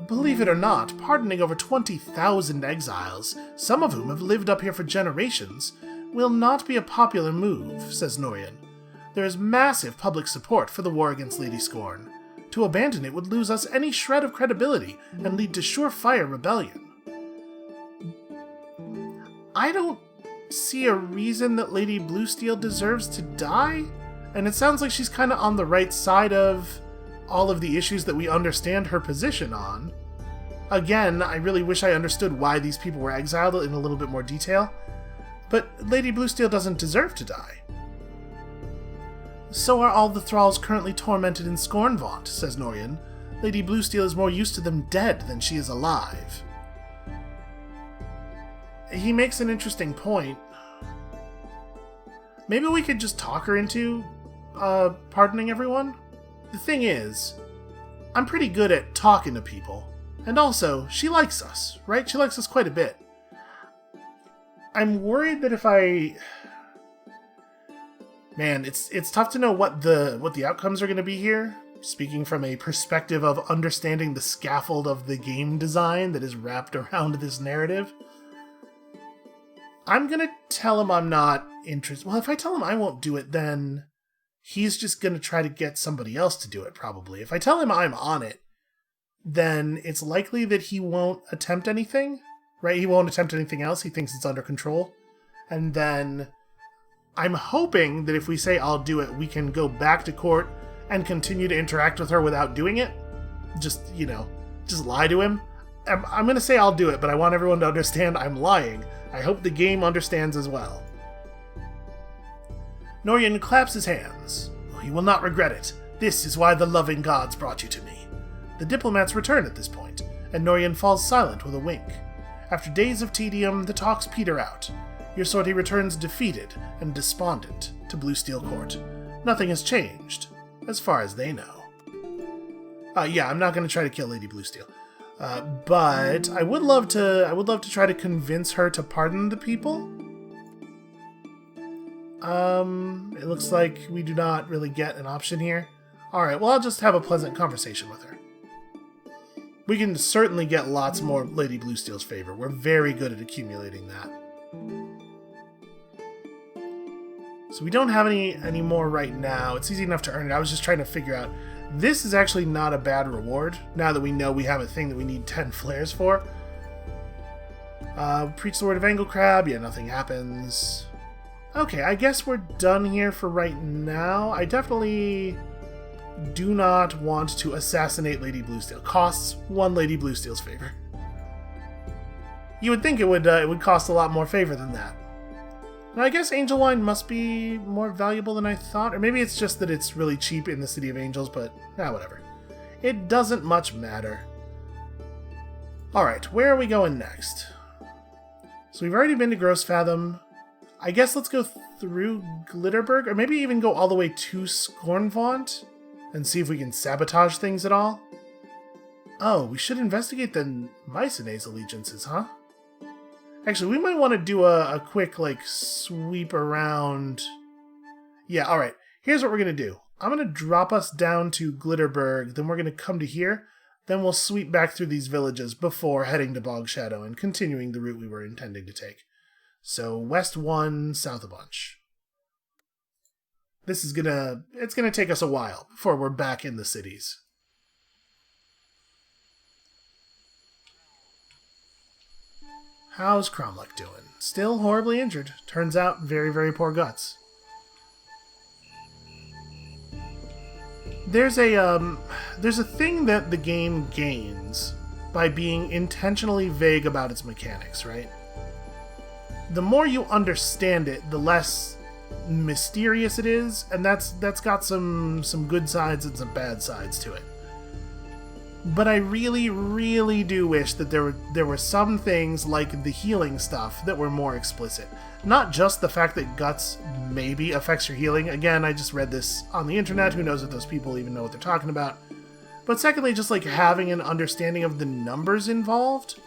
Believe it or not, pardoning over 20,000 exiles, some of whom have lived up here for generations, will not be a popular move, says Norian. There is massive public support for the war against Lady Scorn. To abandon it would lose us any shred of credibility and lead to surefire rebellion. I don't see a reason that Lady Bluesteel deserves to die, and it sounds like she's kind of on the right side of all of the issues that we understand her position on. Again, I really wish I understood why these people were exiled in a little bit more detail, but Lady Bluesteel doesn't deserve to die. So are all the thralls currently tormented in Scornvaunt, says Norian. Lady Bluesteel is more used to them dead than she is alive. He makes an interesting point. Maybe we could just talk her into pardoning everyone? The thing is, I'm pretty good at talking to people. And also, she likes us, right? She likes us quite a bit. I'm worried that if I... Man, it's tough to know what the outcomes are going to be here. Speaking from a perspective of understanding the scaffold of the game design that is wrapped around this narrative. I'm going to tell him I'm not interested. Well, if I tell him I won't do it, then he's just going to try to get somebody else to do it, probably. If I tell him I'm on it, then it's likely that he won't attempt anything, right? He won't attempt anything else. He thinks it's under control. And then I'm hoping that if we say I'll do it, we can go back to court and continue to interact with her without doing it. Just lie to him. I'm going to say I'll do it, but I want everyone to understand I'm lying. I hope the game understands as well. Norian claps his hands. You will not regret it. This is why the loving gods brought you to me. The diplomats return at this point, and Norian falls silent with a wink. After days of tedium, the talks peter out. Your sortie returns defeated and despondent to Bluesteel Court. Nothing has changed, as far as they know. Yeah, I'm not going to try to kill Lady Bluesteel. But I would love to try to convince her to pardon the people. It looks like we do not really get an option here. Alright, well, I'll just have a pleasant conversation with her. We can certainly get lots more Lady Bluesteel's favor. We're very good at accumulating that. So we don't have any more right now. It's easy enough to earn it. I was just trying to figure out. This is actually not a bad reward, now that we know we have a thing that we need 10 flares for. Preach the word of Anglecrab. Yeah, nothing happens. Okay, I guess we're done here for right now. I definitely do not want to assassinate Lady Bluesteel. Costs 1 Lady Bluesteel's favor. You would think it would cost a lot more favor than that. Now, I guess Angel Wine must be more valuable than I thought, or maybe it's just that it's really cheap in the City of Angels, but whatever. It doesn't much matter. Alright, where are we going next? So we've already been to Gross Fathom. I guess let's go through Glitterberg, or maybe even go all the way to Scornvaunt, and see if we can sabotage things at all. Oh, we should investigate the Mycenae's allegiances, huh? Actually, we might want to do a quick, sweep around. Yeah, alright. Here's what we're going to do. I'm going to drop us down to Glitterberg, then we're going to come to here, then we'll sweep back through these villages before heading to Bog Shadow and continuing the route we were intending to take. So, west 1, south a bunch. It's gonna take us a while before we're back in the cities. How's Cromlech doing? Still horribly injured. Turns out, very, very poor guts. There's a thing that the game gains by being intentionally vague about its mechanics, right? The more you understand it, the less mysterious it is, and that's got some good sides and some bad sides to it. But I really, really do wish that there were some things like the healing stuff that were more explicit. Not just the fact that guts maybe affects your healing. Again, I just read this on the internet. Who knows if those people even know what they're talking about. But secondly, just having an understanding of the numbers involved.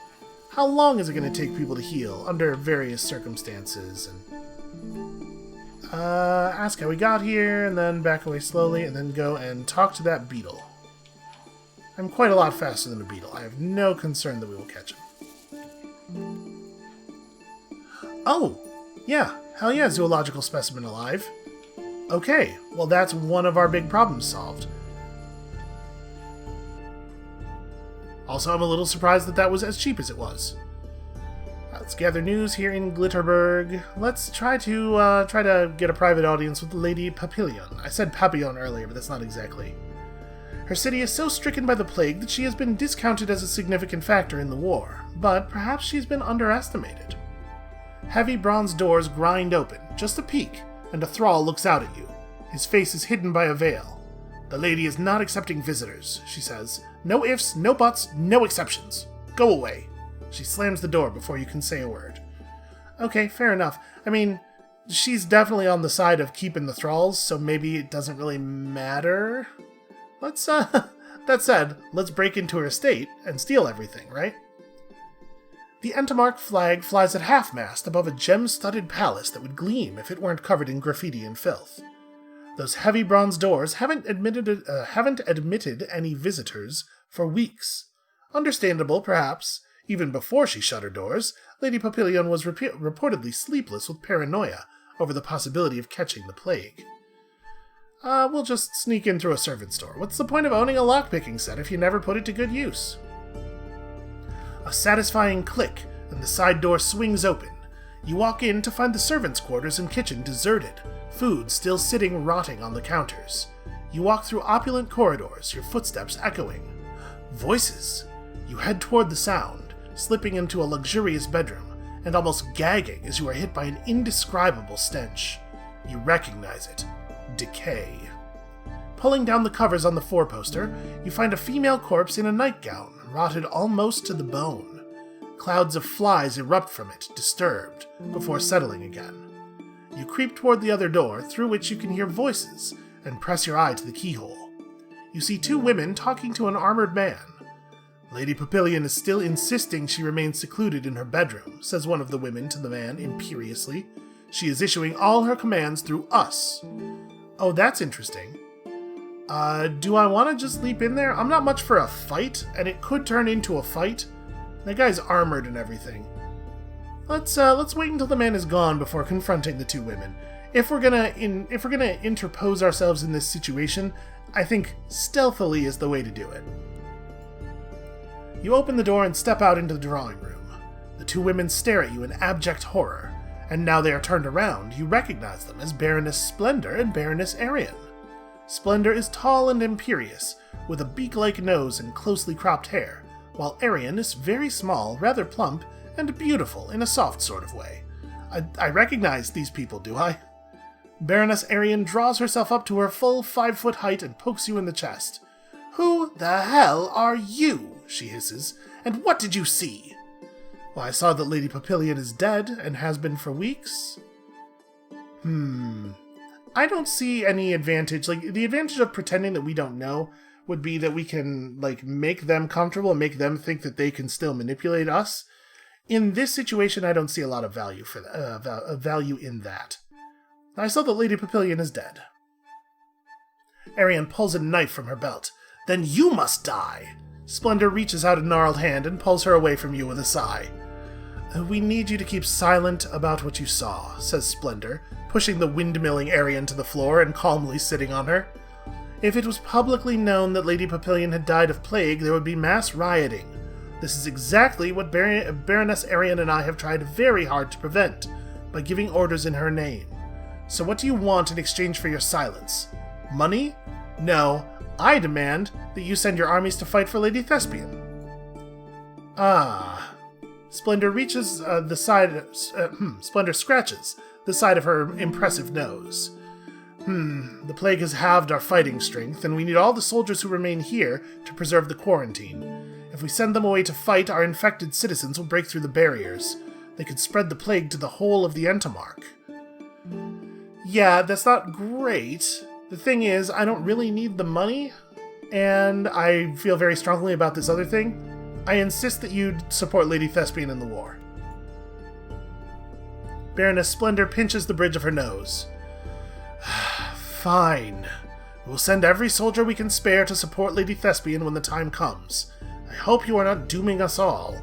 How long is it going to take people to heal under various circumstances? And Ask how we got here, and then back away slowly, and then go and talk to that beetle. I'm quite a lot faster than a beetle. I have no concern that we will catch him. Oh! Yeah, hell yeah, zoological specimen alive. Okay, well that's one of our big problems solved. Also, I'm a little surprised that that was as cheap as it was. Let's gather news here in Glitterberg. Let's try to get a private audience with Lady Papillon. I said Papillon earlier, but that's not exactly. Her city is so stricken by the plague that she has been discounted as a significant factor in the war, but perhaps she's been underestimated. Heavy bronze doors grind open, just a peek, and a thrall looks out at you. His face is hidden by a veil. The lady is not accepting visitors, she says. No ifs, no buts, no exceptions. Go away. She slams the door before you can say a word. Okay, fair enough. I mean, she's definitely on the side of keeping the thralls, so maybe it doesn't really matter. Let's, that said, let's break into her estate and steal everything, right? The Entomark flag flies at half-mast above a gem-studded palace that would gleam if it weren't covered in graffiti and filth. Those heavy bronze doors haven't admitted any visitors for weeks. Understandable, perhaps. Even before she shut her doors, Lady Papillon was reportedly sleepless with paranoia over the possibility of catching the plague. We'll just sneak in through a servant's door. What's the point of owning a lockpicking set if you never put it to good use? A satisfying click, and the side door swings open. You walk in to find the servants' quarters and kitchen deserted, food still sitting rotting on the counters. You walk through opulent corridors, your footsteps echoing. Voices! You head toward the sound, slipping into a luxurious bedroom, and almost gagging as you are hit by an indescribable stench. You recognize it. Decay. Pulling down the covers on the four-poster, you find a female corpse in a nightgown, rotted almost to the bone. Clouds of flies erupt from it, disturbed, before settling again. You creep toward the other door, through which you can hear voices, and press your eye to the keyhole. You see two women talking to an armored man. Lady Papillon is still insisting she remains secluded in her bedroom, says one of the women to the man imperiously. She is issuing all her commands through us. Oh, that's interesting. Do I want to just leap in there? I'm not much for a fight, and it could turn into a fight. That guy's armored and everything. Let's wait until the man is gone before confronting the two women. If we're gonna interpose ourselves in this situation, I think stealthily is the way to do it. You open the door and step out into the drawing room. The two women stare at you in abject horror, and now they are turned around, you recognize them as Baroness Splendor and Baroness Arian. Splendor is tall and imperious, with a beak-like nose and closely cropped hair, while Arian is very small, rather plump, and beautiful in a soft sort of way. I recognize these people, do I? Baroness Arian draws herself up to her full 5-foot height and pokes you in the chest. "Who the hell are you?" she hisses, "and what did you see?" "Well, I saw that Lady Papillon is dead, and has been for weeks." I don't see any advantage. The advantage of pretending that we don't know would be that we can, make them comfortable and make them think that they can still manipulate us. In this situation, I don't see a lot of value value in that. I saw that Lady Papillon is dead. Arian pulls a knife from her belt. "Then you must die!" Splendor reaches out a gnarled hand and pulls her away from you with a sigh. "We need you to keep silent about what you saw," says Splendor, pushing the windmilling Arian to the floor and calmly sitting on her. "If it was publicly known that Lady Papillon had died of plague, there would be mass rioting. This is exactly what Baroness Arian and I have tried very hard to prevent, by giving orders in her name. So what do you want in exchange for your silence? Money? No. I demand that you send your armies to fight for Lady Thespian." Ah. Splendor reaches the side... Splendor scratches the side of her impressive nose. The plague has halved our fighting strength, and we need all the soldiers who remain here to preserve the quarantine. If we send them away to fight, our infected citizens will break through the barriers. They could spread the plague to the whole of the Entomark. Yeah, that's not great. The thing is, I don't really need the money, and I feel very strongly about this other thing. I insist that you support Lady Thespian in the war. Baroness Splendor pinches the bridge of her nose. Fine. We'll send every soldier we can spare to support Lady Thespian when the time comes. I hope you are not dooming us all.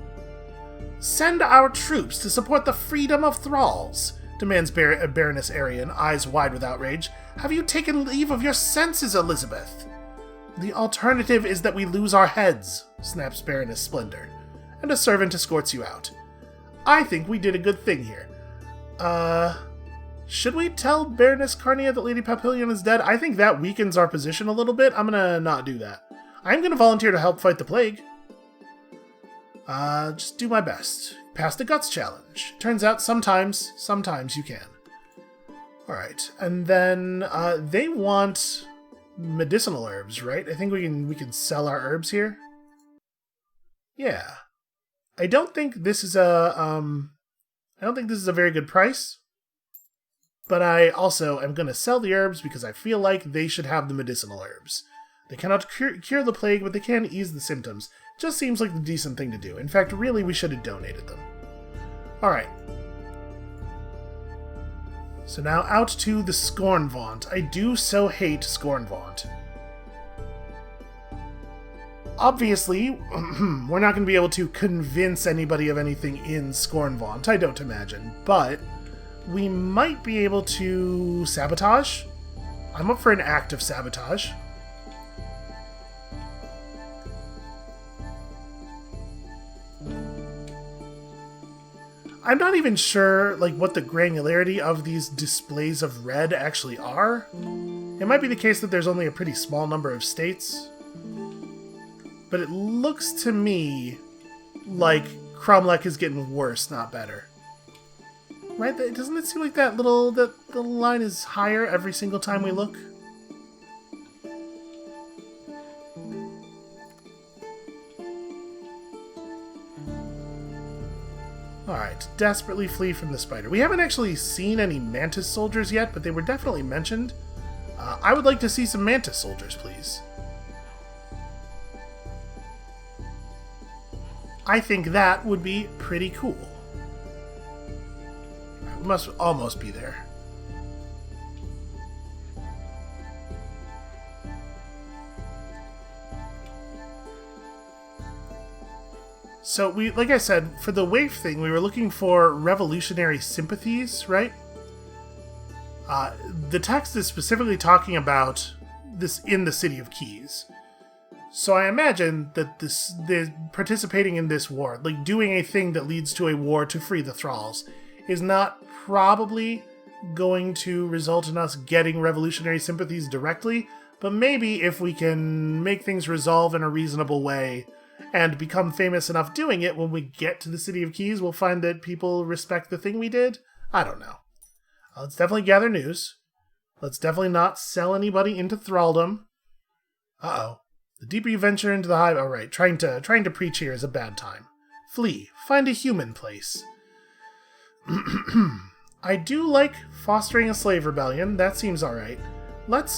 Send our troops to support the freedom of thralls, demands Baroness Arian, eyes wide with outrage. Have you taken leave of your senses, Elizabeth? The alternative is that we lose our heads, snaps Baroness Splendor, and a servant escorts you out. I think we did a good thing here. Should we tell Baroness Carnia that Lady Papillion is dead? I think that weakens our position a little bit. I'm gonna not do that. I'm gonna volunteer to help fight the plague. Just do my best. Pass the guts challenge. Turns out sometimes you can. Alright, and then, they want medicinal herbs, right? I think we can sell our herbs here. Yeah. I don't think this is a very good price. But I also am going to sell the herbs because I feel like they should have the medicinal herbs. They cannot cure the plague, but they can ease the symptoms. Just seems like the decent thing to do. In fact, really, we should have donated them. Alright. So now out to the Scornvaunt. I do so hate Scornvaunt. Obviously, we're not going to be able to convince anybody of anything in Scornvaunt, I don't imagine, but we might be able to sabotage. I'm up for an act of sabotage. I'm not even sure what the granularity of these displays of red actually are. It might be the case that there's only a pretty small number of states. But it looks to me like Cromlech is getting worse, not better. Right? Doesn't it seem like that little line is higher every single time we look? Alright, desperately flee from the spider. We haven't actually seen any Mantis soldiers yet, but they were definitely mentioned. I would like to see some Mantis soldiers, please. I think that would be pretty cool. We must almost be there. So like I said, for the waif thing, we were looking for revolutionary sympathies, right? The text is specifically talking about this in the City of Keys. So I imagine that they're participating in this war, doing a thing that leads to a war to free the thralls, is not probably going to result in us getting revolutionary sympathies directly, but maybe if we can make things resolve in a reasonable way and become famous enough doing it, when we get to the City of Keys, we'll find that people respect the thing we did. I don't know. Let's definitely gather news. Let's definitely not sell anybody into thraldom. Uh-oh. The deeper you venture into the hive... Alright, trying to preach here is a bad time. Flee. Find a human place. I do like fostering a slave rebellion. That seems alright. Let's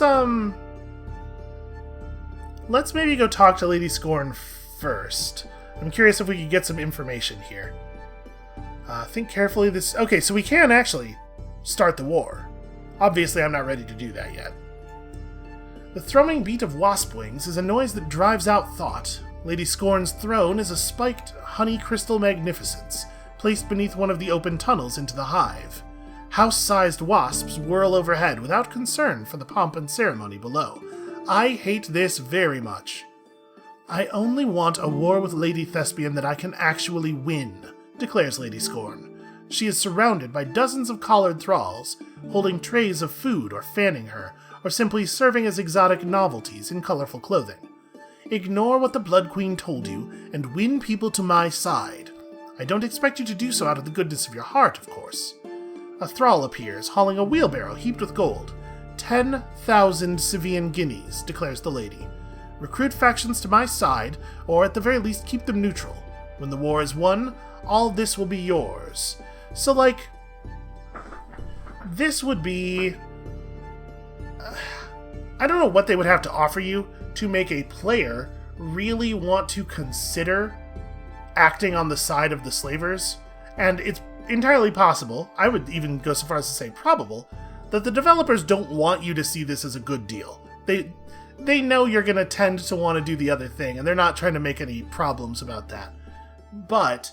maybe go talk to Lady Scorn first. I'm curious if we could get some information here. Think carefully. Okay, so we can actually start the war. Obviously, I'm not ready to do that yet. The thrumming beat of wasp wings is a noise that drives out thought. Lady Scorn's throne is a spiked honey crystal magnificence, placed beneath one of the open tunnels into the hive. House-sized wasps whirl overhead without concern for the pomp and ceremony below. I hate this very much. I only want a war with Lady Thespian that I can actually win, declares Lady Scorn. She is surrounded by dozens of collared thralls, holding trays of food or fanning her, or simply serving as exotic novelties in colorful clothing. Ignore what the Blood Queen told you, and win people to my side. I don't expect you to do so out of the goodness of your heart, of course. A thrall appears, hauling a wheelbarrow heaped with gold. 10,000 Sevian guineas, declares the lady. Recruit factions to my side, or at the very least keep them neutral. When the war is won, all this will be yours. So, this would be... I don't know what they would have to offer you to make a player really want to consider acting on the side of the slavers, and it's entirely possible, I would even go so far as to say probable, that the developers don't want you to see this as a good deal. They know you're going to tend to want to do the other thing, and they're not trying to make any problems about that. But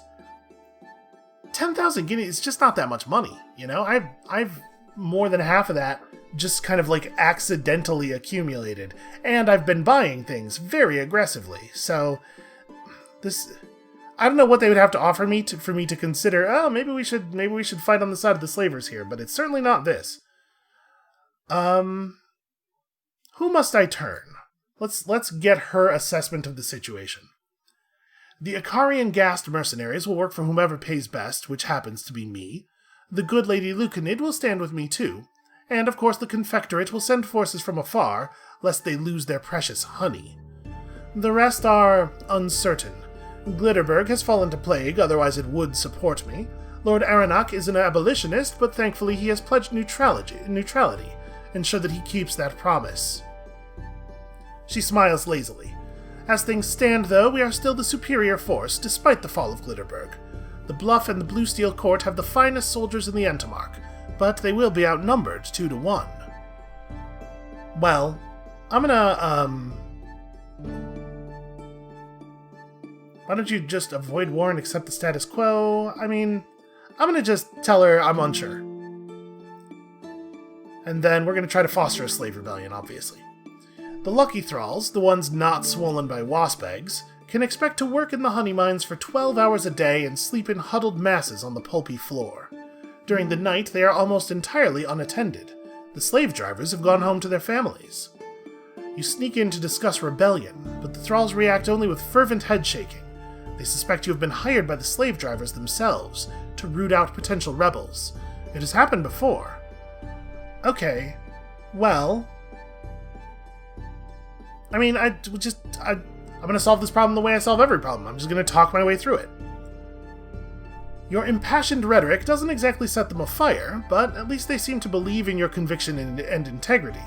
10,000 guineas is just not that much money, you know? I've more than half of that just kind of like accidentally accumulated, and I've been buying things very aggressively. So this, I don't know what they would have to offer me for me to consider, oh, maybe we should fight on the side of the slavers here, but it's certainly not this. Who must I turn? Let's get her assessment of the situation. The Ikarian Gast mercenaries will work for whomever pays best, which happens to be me. The good Lady Lucanid will stand with me too, and of course the Confectorate will send forces from afar, lest they lose their precious honey. The rest are uncertain. Glitterberg has fallen to plague, otherwise it would support me. Lord Aranak is an abolitionist, but thankfully he has pledged neutrality, ensure that he keeps that promise. She smiles lazily. As things stand, though, we are still the superior force, despite the fall of Glitterberg. The Bluff and the Blue Steel Court have the finest soldiers in the Entomark, but they will be outnumbered 2-1. Well, I'm gonna, why don't you just avoid war and accept the status quo? I mean, I'm gonna just tell her I'm unsure. And then we're gonna try to foster a slave rebellion, obviously. The lucky thralls, the ones not swollen by wasp eggs, can expect to work in the honey mines for 12 hours a day and sleep in huddled masses on the pulpy floor. During the night, they are almost entirely unattended. The slave drivers have gone home to their families. You sneak in to discuss rebellion, but the thralls react only with fervent head-shaking. They suspect you have been hired by the slave drivers themselves to root out potential rebels. It has happened before. Okay, well, I mean, I'm going to solve this problem the way I solve every problem. I'm just going to talk my way through it. Your impassioned rhetoric doesn't exactly set them afire, but at least they seem to believe in your conviction and integrity.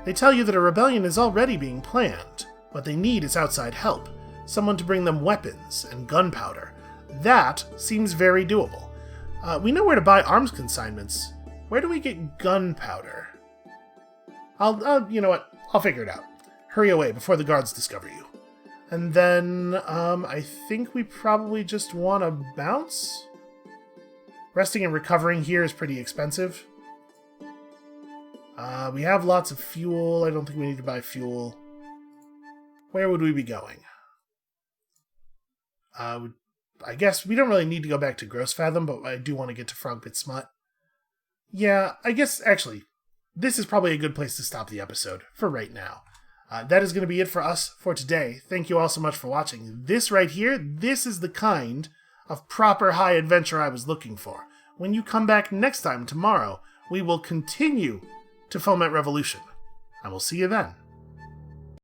They tell you that a rebellion is already being planned. What they need is outside help. Someone to bring them weapons and gunpowder. That seems very doable. We know where to buy arms consignments. Where do we get gunpowder? You know what? I'll figure it out. Hurry away before the guards discover you. And then, I think we probably just want to bounce? Resting and recovering here is pretty expensive. We have lots of fuel. I don't think we need to buy fuel. Where would we be going? I guess we don't really need to go back to Gross Fathom, but I do want to get to Frogbit Smut. Yeah, I guess, actually, this is probably a good place to stop the episode, for right now. That is going to be it for us for today. Thank you all so much for watching. This right here, this is the kind of proper high adventure I was looking for. When you come back next time, tomorrow, we will continue to foment revolution. I will see you then.